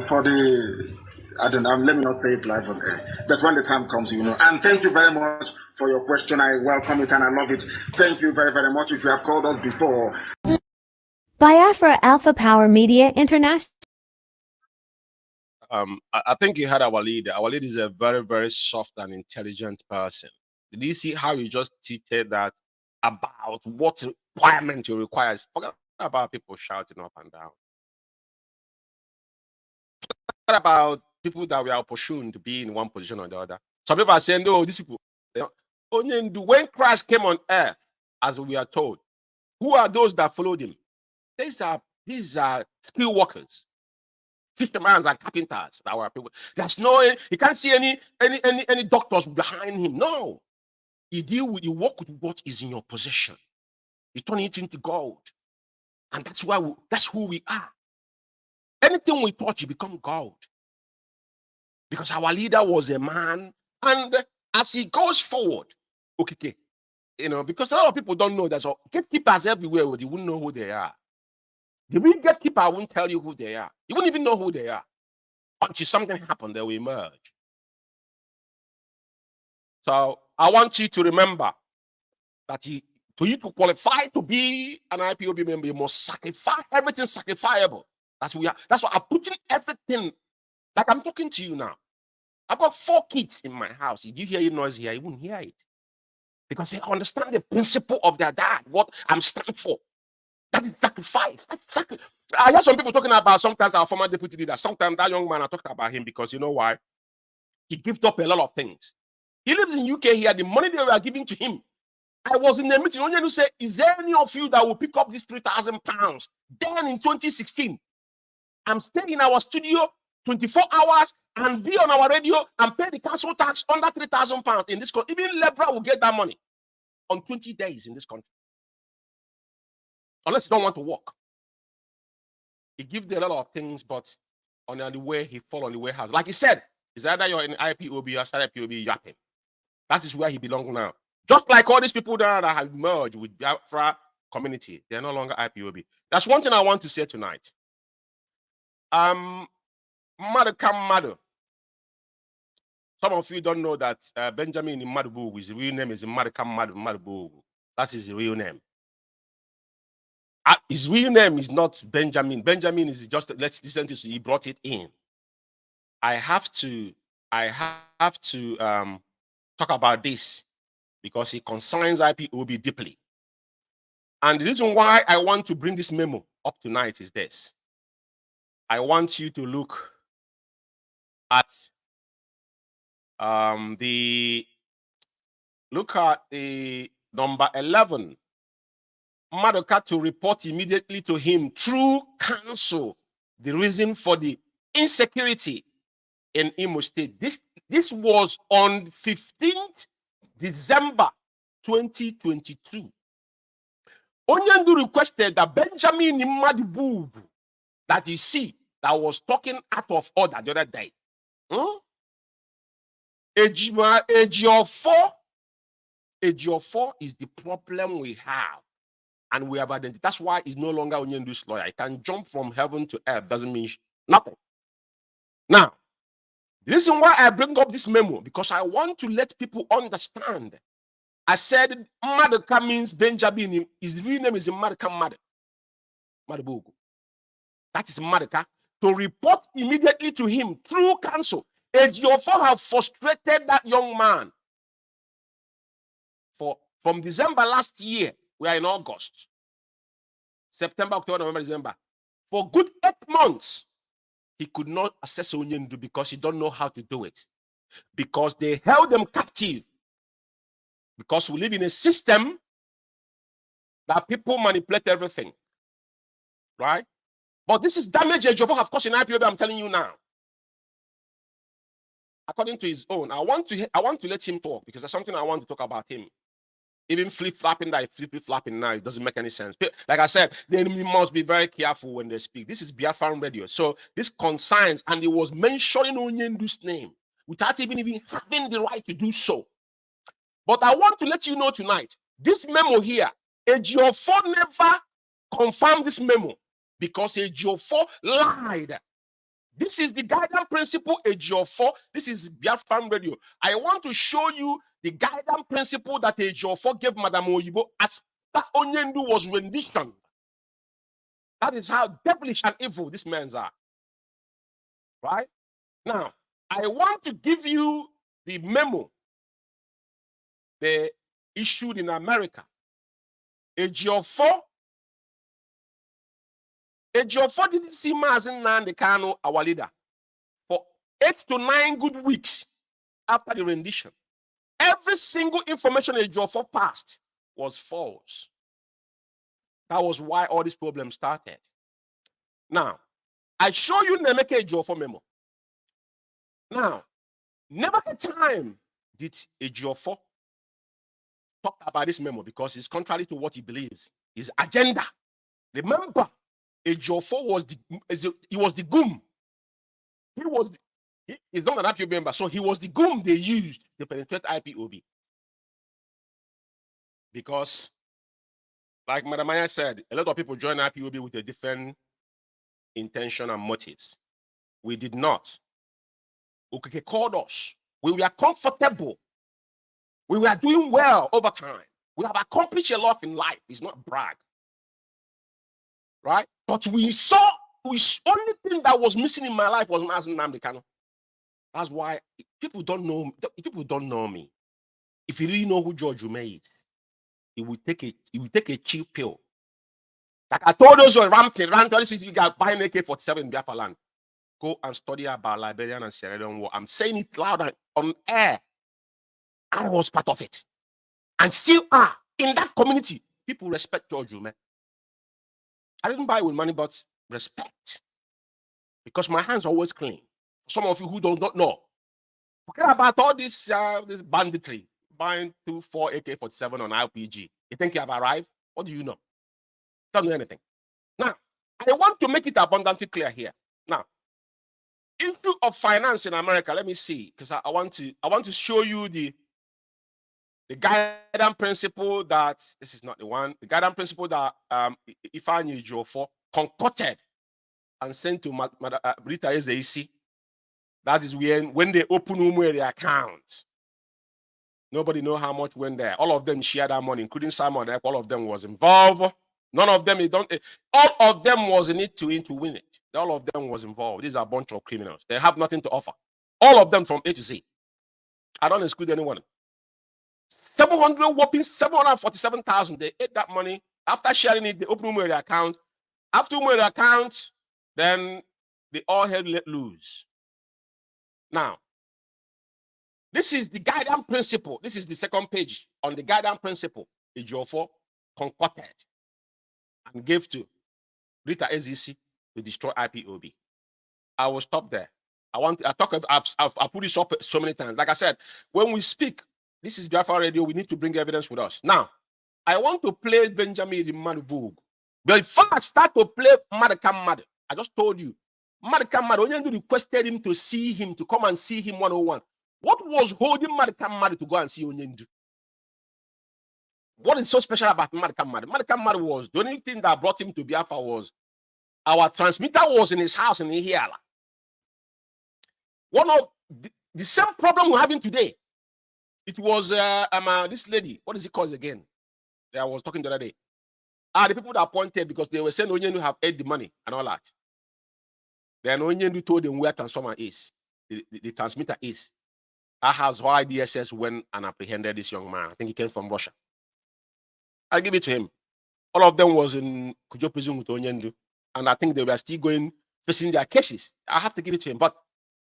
for the, I don't know, let me not say it live on air. But when the time comes, you know. And thank you very much for your question. I welcome it and I love it. Thank you very, very much. If you have called us before. Biafra Alpha Power Media International. I think you had our leader. Our leader is a very, very soft and intelligent person. Did you see how he just tweeted that about what requirement he requires? Forget about people shouting up and down. Forget about people that we are opportune to be in one position or the other. Some people are saying, no, these people, when Christ came on earth, as we are told, who are those that followed him? These are skilled workers, fishermen and carpenters that were people. There's no, you can't see any doctors behind him. No, you work with what is in your possession. You turn it into gold, and that's who we are. Anything we touch, you become gold. Because our leader was a man, and as he goes forward, okay, because a lot of people don't know that. So gatekeepers everywhere, you wouldn't know who they are. The real gatekeeper won't tell you who they are. You wouldn't even know who they are until something happened. They will emerge. So I want you to remember that for you to qualify to be an IPOB member, you must sacrifice everything sacrificable. That's why I'm putting everything. Like I'm talking to you now. I've got 4 kids in my house. If you hear your noise here, you won't hear it. Because they understand the principle of their dad, what I'm standing for. That is sacrifice. I hear some people talking about sometimes our former deputy leader. Sometimes that young man, I talked about him because you know why? He gave up a lot of things. He lives in UK here. The money they were giving to him. I was in a meeting. Only say, is there any of you that will pick up this £3,000? Then in 2016, I'm staying in our studio 24 hours and be on our radio and pay the council tax under £3,000 in this country. Even Lebra will get that money on 20 days in this country. Unless you don't want to work. He gives a lot of things, but on the way, he fall on the way house. Like he said, it's either you're in IPOB or outside IPOB yapping. That is where he belongs now. Just like all these people that have merged with Biafra community, they're no longer IPOB. That's one thing I want to say tonight. Madu. Some of you don't know that Benjamin Madubu, his real name is Madubu. That's his real name. His real name is not Benjamin. Benjamin is just, let's listen to, he brought it in. I have to talk about this because it concerns IPOB deeply. And the reason why I want to bring this memo up tonight is this. I want you to look at the number 11. Madoka to report immediately to him through counsel the reason for the insecurity in Imo State. This was on 15th December 2022. Onyendu requested that Benjamin Imadibu, that you see, that was talking out of order the other day. Ejiofor is the problem we have. And we have identified. That's why he's no longer Onyendu's lawyer. He can jump from heaven to earth. Doesn't mean nothing. Now, the reason why I bring up this memo, because I want to let people understand. I said Madaka means Benjamin. His real name is Madaka Madabugu. That is Madaka. To report immediately to him through counsel. Ejiofor have frustrated that young man. From December last year, we are in August. September, October, November, December. For good 8 months, he could not access Onyendu because he don't know how to do it. Because they held them captive. Because we live in a system that people manipulate everything. Right? But this is damage Ejiofor have caused in IPOB, I'm telling you now. According to his own. I want to let him talk because there's something I want to talk about him. Even flip-flopping that flip-flopping now, it doesn't make any sense. Like I said, the enemy must be very careful when they speak. This is Biafra Radio. So this concerns, and it was mentioning Onyendu's name without even having the right to do so. But I want to let you know tonight, this memo here, Ejiofor never confirmed this memo because Ejiofor lied. This is the guidance principle, Ejiofor. This is Biafra Radio. I want to show you the guidance principle that Ejiofor gave Madam Oyibo as Onyendu was rendition. That is how devilish and evil these men are. Right? Now, I want to give you the memo they issued in America. Ejiofor didn't see Mazi Nnennaya Anya, our leader, for 8 to 9 good weeks after the rendition. Every single information Ejiofor passed was false. That was why all these problems started. Now, I show you Nemeke Ejiofor memo. Now, never a time did Ejiofor talk about this memo because it's contrary to what he believes, his agenda. Remember, Ejiofor was the goom. He's not an IPOB member, so he was the goom they used to penetrate IPOB. Because, like Madam Anya said, a lot of people join IPOB with a different intention and motives. We did not. Okeke called us. We were comfortable. We were doing well over time. We have accomplished a lot in life. It's not brag. Right? But we saw, the only thing that was missing in my life was Mazi Nnennaya Anya. That's why people don't know me. If you really know who George Umeh is, he will take a cheap pill. Like I told those who are rampant, this is you got buying AK-47 in Biafra land. Go and study about Liberian and Sierra Leone war. I'm saying it loud and on air. I was part of it. And still are. In that community, people respect George Umeh. I didn't buy with money, but respect. Because my hands are always clean. Some of you who don't know. Forget about all this banditry. Buying 2-4 AK-47 on RPG. You think you have arrived? What do you know? Don't know anything. Now, I want to make it abundantly clear here. Now, issue of finance in America, let me see, because I want to show you the guidance principle that, this is not the one, the guidance principle that Ifeanyi Ejiofor concocted and sent to Rita Ezeisi. That is when they open Umeh account. Nobody know how much went there. All of them shared that money, including Simon. All of them was involved. None of them, all of them was in it to win it. All of them was involved. These are a bunch of criminals. They have nothing to offer. All of them from A to Z. I don't exclude anyone. 747,000. They ate that money. After sharing it, they opened Umeh account. After Umeh account, then they all had let loose. Now, this is the guidance principle. This is the second page on the guidance principle Ejiofor concocted and gave to Rita Ezeisi to destroy IPOB. I will stop there. I've put this up so many times. Like I said, when we speak, this is Biafra Radio, we need to bring evidence with us. Now, I want to play Benjamin in Madubug. But first, start to play Madakam Mad. I just told you. Madakam Mad, Onyendu requested him to see him, to come and see him 101. What was holding Madakam Mad to go and see Onyendu? What is so special about Madakam Mad? Madakam Mad was, the only thing that brought him to Biafra was, our transmitter was in his house in Ihiala. One of the same problem we're having today. It was this lady, what is it called again? That I was talking the other day. The people that appointed because they were saying Onyendu have ate the money and all that. Then Onyendu told them where transformer is, the transmitter is. That has why DSS went and apprehended this young man. I think he came from Russia. I give it to him. All of them was in Kujo prison with Onyendu, and I think they were still going facing their cases. I have to give it to him. But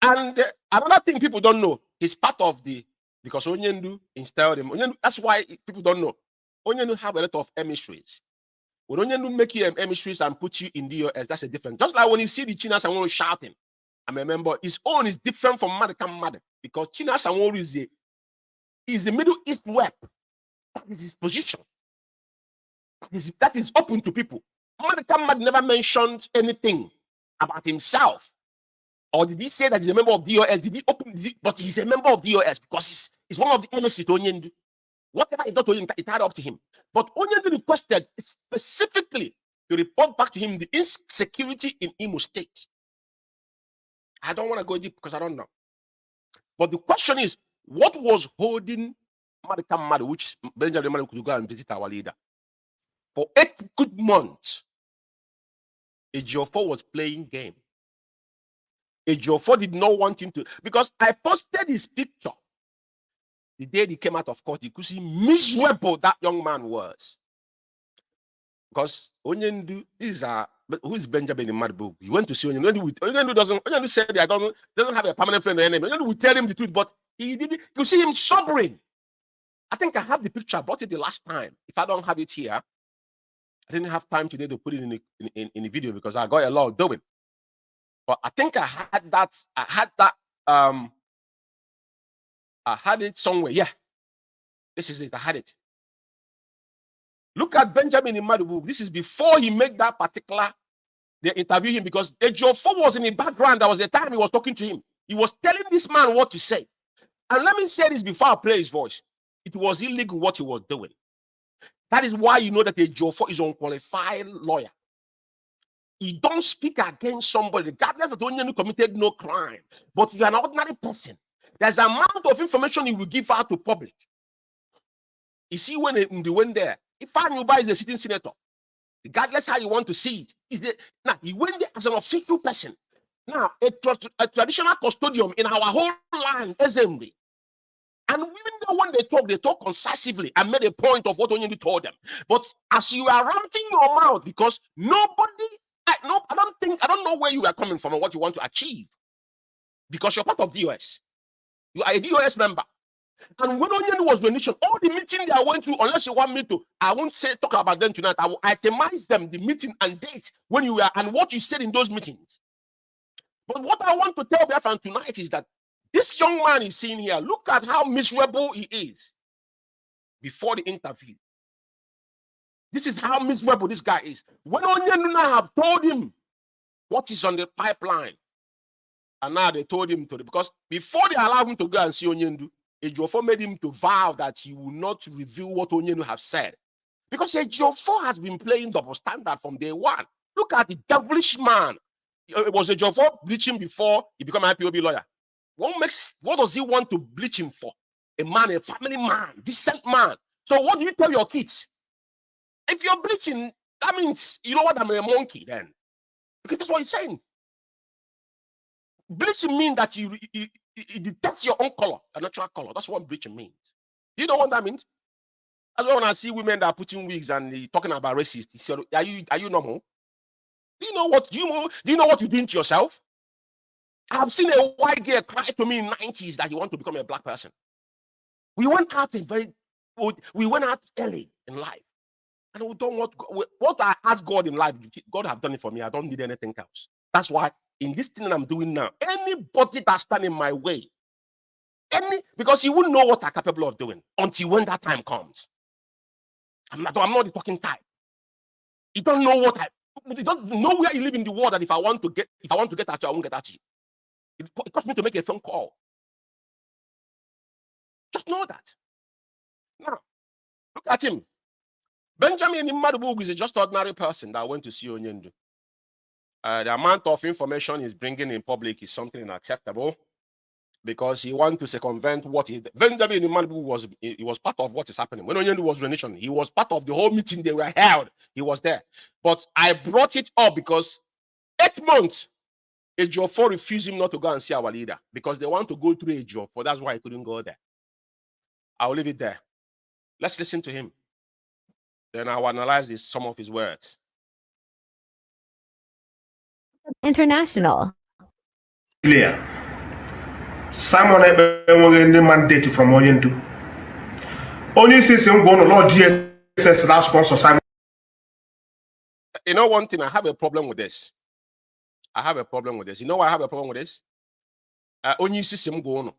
another thing people don't know is part of the, because Onyendu installed him. Onyendu, that's why people don't know. Onyendu have a lot of emissaries. When Onyendu make you emissaries and put you in DOS, that's a different. Just like when you see the China Sanwo shouting, I remember his own is different from Madakam Mad, because China Sanwo is the Middle East web. That is his position. That is open to people. Madakam Mad never mentioned anything about himself. Or did he say that he's a member of DOS? Did he open? But he's a member of DOS because he's one of the emissaries to Onyendu. Whatever he got to him, it tied up to him. But Onyendu requested specifically to report back to him the insecurity in Imo State. I don't want to go deep because I don't know. But the question is, what was holding Madakam Mad, which Benjamin Madu could go and visit our leader? For 8 good months, Ejiofor was playing game. Ejiofor did not want him to, because I posted his picture. The day he came out of court, you could see miserable that young man was. Because Onyendu who is Benjamin in Madbook? He went to see Onyendu. Onyendu said that doesn't have a permanent friend or enemy. Onyendu would tell him the truth, but he didn't. You see him sobering. I think I have the picture. I brought it the last time. If I don't have it here, I didn't have time today to put it in the video because I got a lot of doing. But I think I had that. I had it somewhere. Yeah, this is it. I had it. Look at Benjamin in Madbook. This is before he made that particular. They interviewed him because Ejiofor was in the background. That was the time he was talking to him. He was telling this man what to say. And let me say this before I play his voice. It was illegal what he was doing. That is why you know that Ejiofor is an unqualified lawyer. He don't speak against somebody, regardless that Onyendu committed no crime. But you are an ordinary person. There's an amount of information he will give out to public. You see, when they went there, if Anuba is a sitting senator, regardless how you want to see it, now he went there as an official person. Now, a traditional custodian in our whole land, assembly. And even though when they talk concisively and made a point of what Onyendu told them. But as you are ranting your mouth, because nobody, I don't know where you are coming from and what you want to achieve. Because you're part of DOS. You are a DOS member. And when Onyendu was the nation, all the meeting they went to, unless you want me to, I won't talk about them tonight. I will itemize them, the meeting and date when you were and what you said in those meetings. But what I want to tell Biafran tonight is that this young man is seen here. Look at how miserable he is before the interview. This is how miserable this guy is. When Onyendu now have told him what is on the pipeline, and now they told him to, because before they allowed him to go and see Onyendu, Ejiofor made him to vow that he will not reveal what Onyendu have said. Because Ejiofor has been playing double standard from day one. Look at the devilish man. It was Ejiofor bleaching before he became an IPOB lawyer. What does he want to bleach him for? A man, a family man, decent man. So what do you tell your kids? If you're bleaching, that means you know what, I'm a monkey then. Because that's what he's saying. Bleaching means that you detect your own color, a natural color. That's what bleaching means. Do you know what that means? That's why when I see women that are putting wigs and talking about racists, are you normal? Do you know what you're doing to yourself? I've seen a white girl cry to me in the 90s that you want to become a black person. We went out early in life. And we don't want what I ask God in life. God have done it for me. I don't need anything else. That's why in this thing I'm doing now, anybody that stand in my way, because you wouldn't know what I'm capable of doing until when that time comes. I'm not the talking type. You don't know what you don't know where you live in the world that if I want to get at you, I won't get at you. It costs me to make a phone call. Just know that. Now, look at him. Benjamin Imadubug is a just ordinary person that went to see Onyendu. The amount of information he's bringing in public is something unacceptable because he wants to circumvent what he. Benjamin Imadubug was part of what is happening. When Onyendu was renation, he was part of the whole meeting they were held. He was there. But I brought it up because 8 months, Ejiofor refused him not to go and see our leader because they want to go through Ejiofor. That's why he couldn't go there. I'll leave it there. Let's listen to him. Then I'll analyze some of his words. International. Clear. Simon Ebe mandate from Onyendu. Only says I'm going to Lord DSS last sponsor Simon. You know one thing, I have a problem with this. You know why I have a problem with this? Only system go on.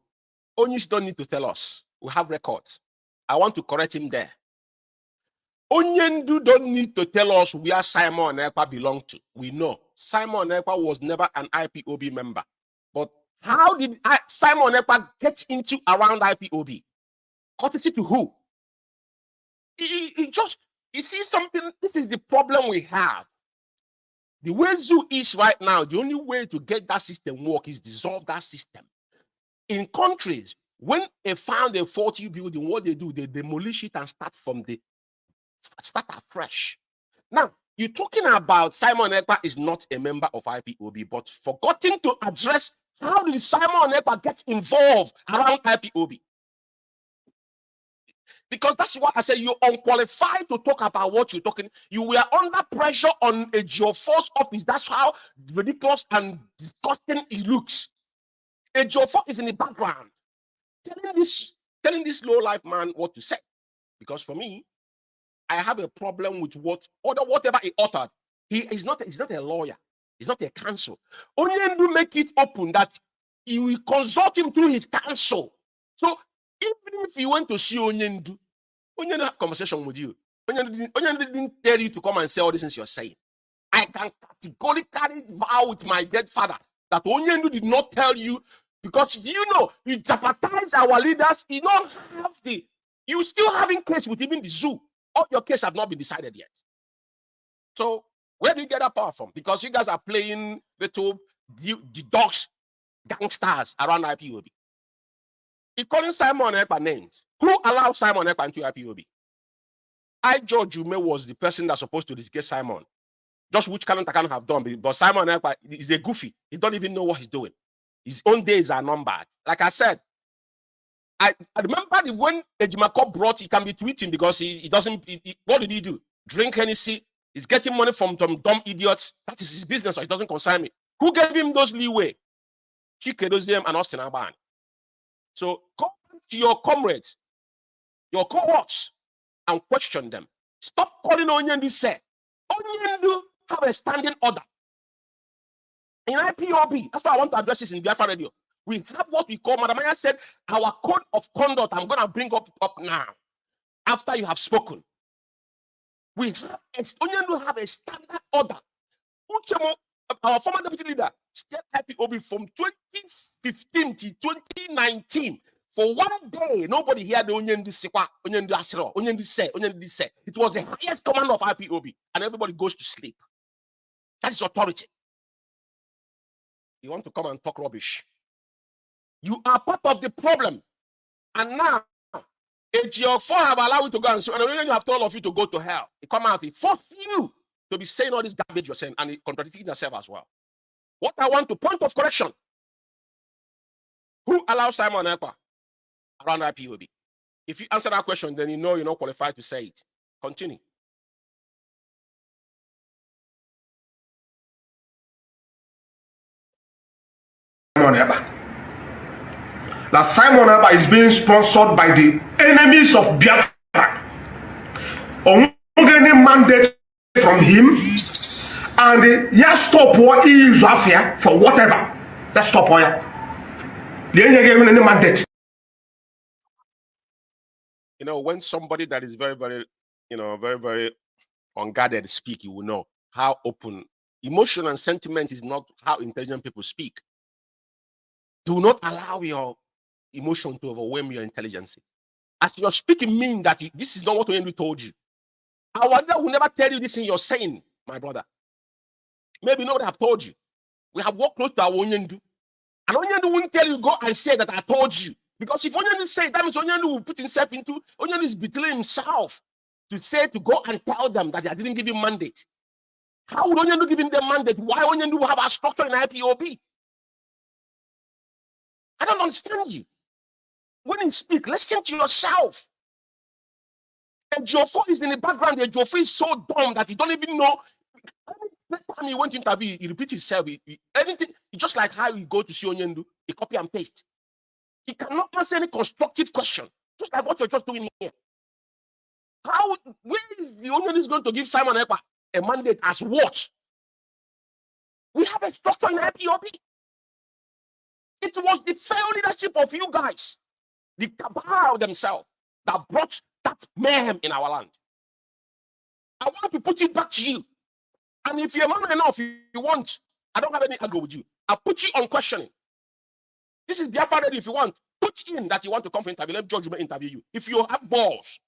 Only don't need to tell us. We have records. I want to correct him there. Onyendu don't need to tell us where Simon Ekpa belonged to. We know Simon Ekpa was never an IPOB member. But how did Simon Ekpa get into around IPOB? Courtesy to who? You see something, this is the problem we have. The way Zoo is right now, the only way to get that system work is dissolve that system. In countries, when they found a faulty building, what they do, they demolish it and start afresh. Now, you're talking about Simon Ekpa is not a member of IPOB, but forgetting to address how did Simon Ekpa get involved around IPOB? Because that's why I say you're unqualified to talk about what you're talking. You were under pressure on a Ejiofor's office. That's how ridiculous and disgusting it looks. Ejiofor is in the background, telling this low-life man what to say. Because for me, I have a problem with whatever he uttered. He's not a lawyer. He's not a counsel. Onyendu make it open that he will consult him through his counsel. So even if you went to see Onyendu have conversation with you. Onyendu didn't tell you to come and say all these things you're saying. I can categorically vow with my dead father that Onyendu did not tell you because do you know you jeopardize our leaders. You still having case with even the zoo. All your case have not been decided yet. So where do you get that power from? Because you guys are playing the dogs, gangsters around IPOB. He calling Simon Ekpa names. Who allowed Simon Ekpa into IPOB? George Umeh was the person that's supposed to disgrace Simon. Just which Canon have done. But Simon Ekpa is a goofy. He don't even know what he's doing. His own days are numbered. Like I said, I remember when Ejimako brought, he can be tweeting because he doesn't, what did he do? Drink Hennessy. He's getting money from some dumb idiots. That is his business, so it doesn't concern me. Who gave him those leeway? Chikedoziem and Austin Aban. So come to your comrades, your cohorts, and question them. Stop calling Onyendu say. Onyendu have a standing order. In IPOB, that's why I want to address this in Biafra Radio. We have what we call, Madam Anya said, our code of conduct. I'm going to bring up now, after you have spoken. We have, Onyendu have a standard order. Uchemo, our former deputy leader, stayed IPOB from 2015 to 2019. For 1 day, nobody heard the Onyendu Sikwa, Onyendu Asiro, Onyendu say. It was the highest command of IPOB, and everybody goes to sleep. That is authority. You want to come and talk rubbish. You are part of the problem. And now, Ejiofor have allowed you to go and so, and then you have told all of you to go to hell. He come out, he forced you to be saying all this garbage you're saying, and he contradicting yourself as well. What I want to point of correction. Who allows Simon Ekpa around IPOB? If you answer that question, then you know you're not qualified to say it. Continue. Simon Ekpa. That Simon Ekpa is being sponsored by the enemies of Biafra. On getting mandate from him, and yes, stop what he is affair for whatever. Let's stop here. They ain't giving any mandate. You know, when somebody that is very, very very, very unguarded speak, you will know how open. Emotion and sentiment is not how intelligent people speak. Do not allow your emotion to overwhelm your intelligence. As you're speaking, mean that this is not what Onyendu told you. Our leader will never tell you this in your saying, my brother. Maybe nobody have told you. We have walked close to our Onyendu. And Onyendu won't tell you, go and say that I told you. Because if Onyendu say, that means Onyendu will put himself into, Onyendu is betraying himself to say, to go and tell them that I didn't give him mandate. How would Onyendu give him the mandate? Why Onyendu will have a structure in IPOB? I don't understand you. When you speak, listen to yourself. And Jofo is in the background. And Jofo is so dumb that he don't even know. Every time he went to interview, he repeats himself. Anything, just like how you go to see Onyendu, he copy and paste. He cannot answer any constructive question, just like what you're just doing here. Where is the Onyendu going to give Simon Ekpa a mandate as what? We have a structure in IPOB. It was the failed leadership of you guys, the cabal themselves, that brought that mayhem in our land. I want to put it back to you. And if you're man enough, you want, I don't have any anger with you. I'll put you on questioning. This is Biafra Radio. If you want, put in that you want to come for interview. Let George interview you. If you have balls,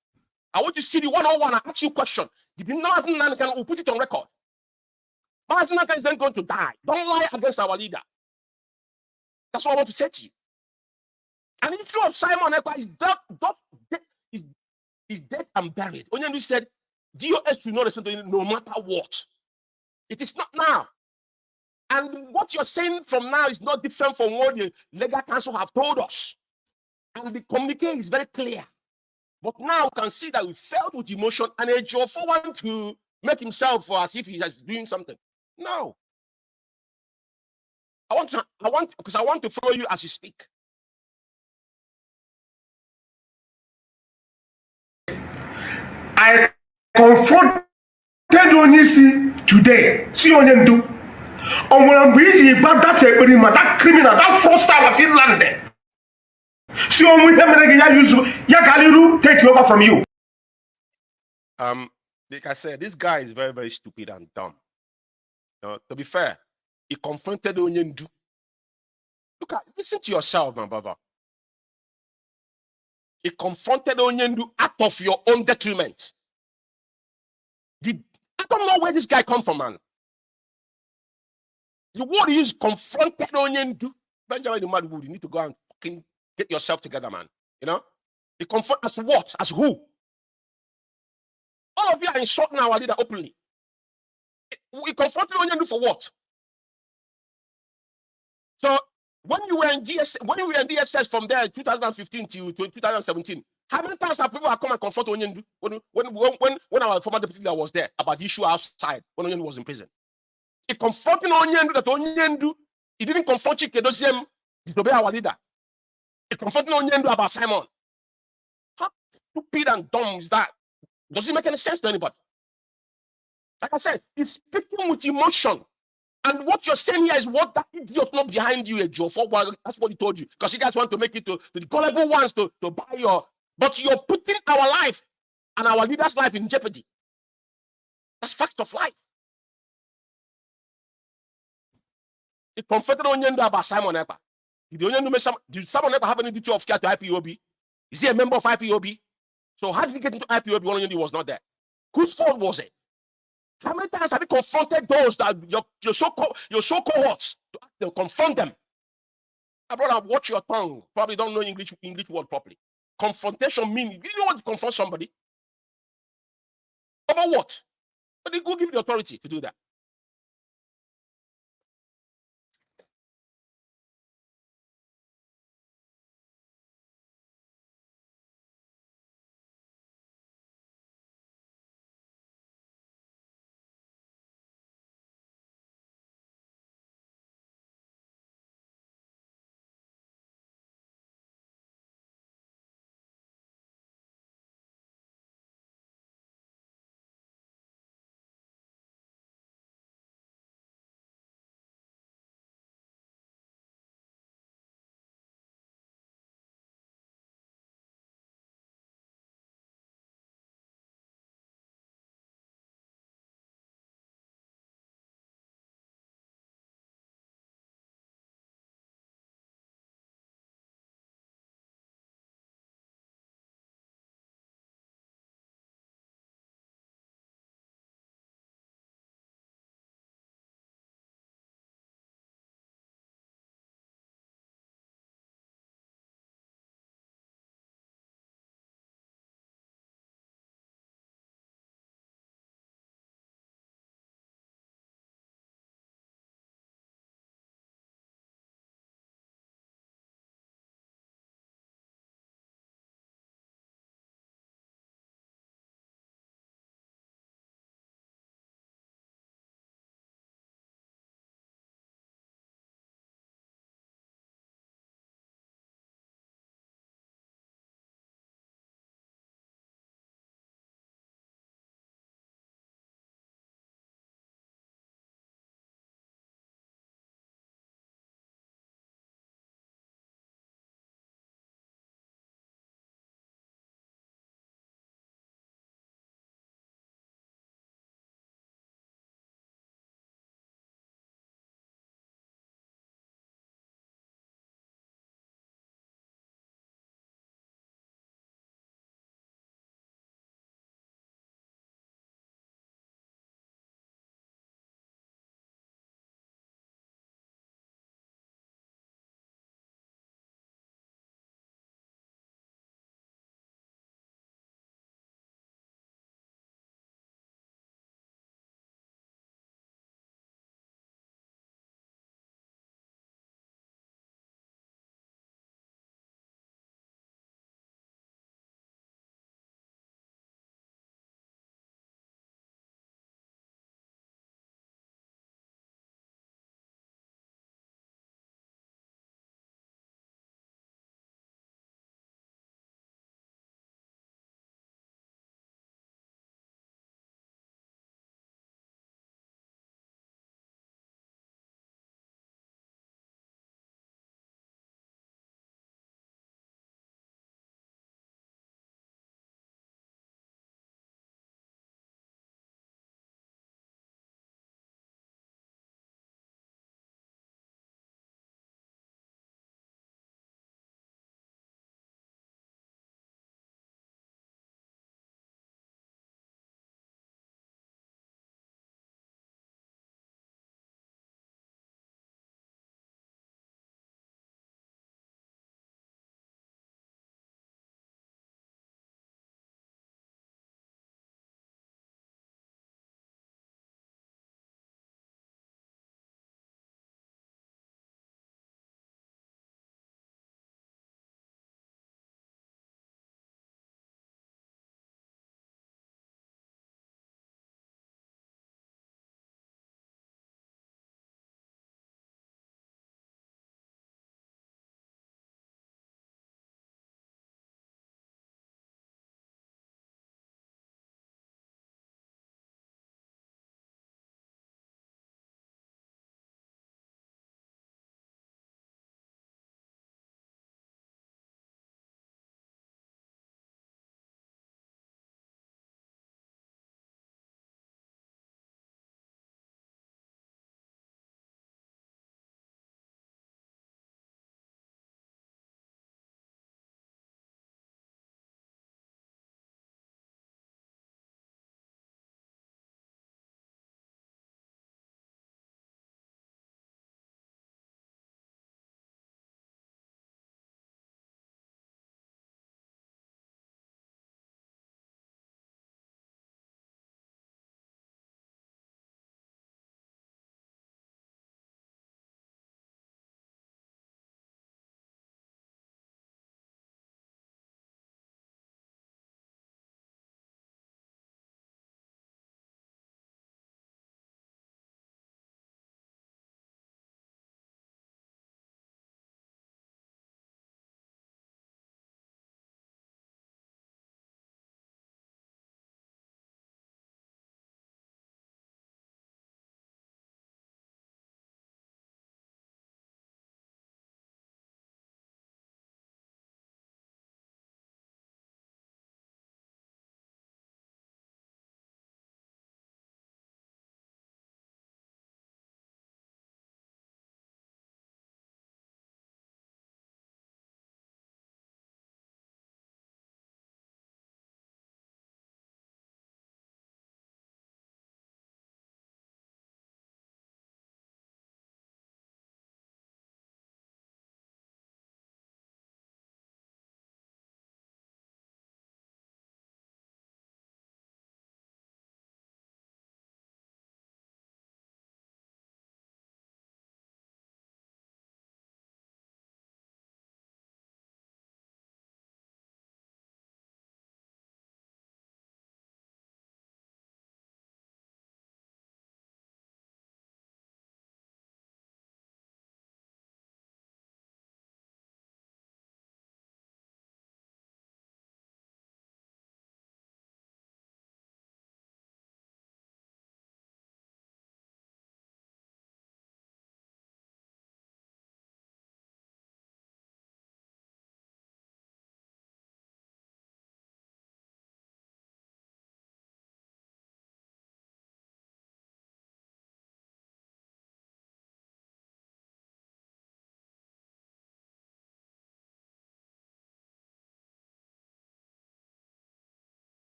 I want to see the 101 and ask you a question. Did you know that we'll put it on record? Mazi Umeh is then going to die. Don't lie against our leader. That's what I want to say to you. And the issue of Simon Ekpa is dead and buried. Onyendu said, DOS will not respond to him no matter what. It is not now. And what you're saying from now is not different from what the legal counsel have told us. And the communique is very clear. But now we can see that we felt with emotion and a Jofo want to make himself as if he's doing something. No. Because I want to follow you as you speak. I confronted Onyisi today. See Onyendu. And when I'm reading about that criminal, that fraudster was in London. See Yakaliru take over from you. Like I said, this guy is very, very stupid and dumb. To be fair, he confronted Onyendu. Listen to yourself, my brother. He confronted Onyendu out of your own detriment. I don't know where this guy come from, man. The word is confronted Onyendu. Benjamin the Madwood, you need to go and fucking get yourself together, man. He confront as what? As who? All of you are insulting our leader openly. We confronted Onyendu for what? So when you were in DSS from there 2015 to 2017, how many times have people come and confront Onyendu when our former deputy leader was there about the issue outside when Onyendu was in prison? He confronted Onyendu that Onyendu, he didn't confront Chikedosiem, disobey our leader. He confronted Onyendu about Simon. How stupid and dumb is that? Does it make any sense to anybody? Like I said, he's speaking with emotion. And what you're saying here is what that idiot not behind you, Joe. That's what he told you. Because you guys want to make it to the gullible ones to buy your... But you're putting our life and our leader's life in jeopardy. That's fact of life. He confronted Onyendu about Simon Ekpa. Did Simon Ekpa have any duty of care to IPOB? Is he a member of IPOB? So how did he get into IPOB when Onyendu was not there? Whose fault was it? How many times have you confronted those that your so-cohorts to confront them? My brother, watch your tongue. Probably don't know English word properly. Confrontation means, do you want to confront somebody? Over what? But they go give you the authority to do that.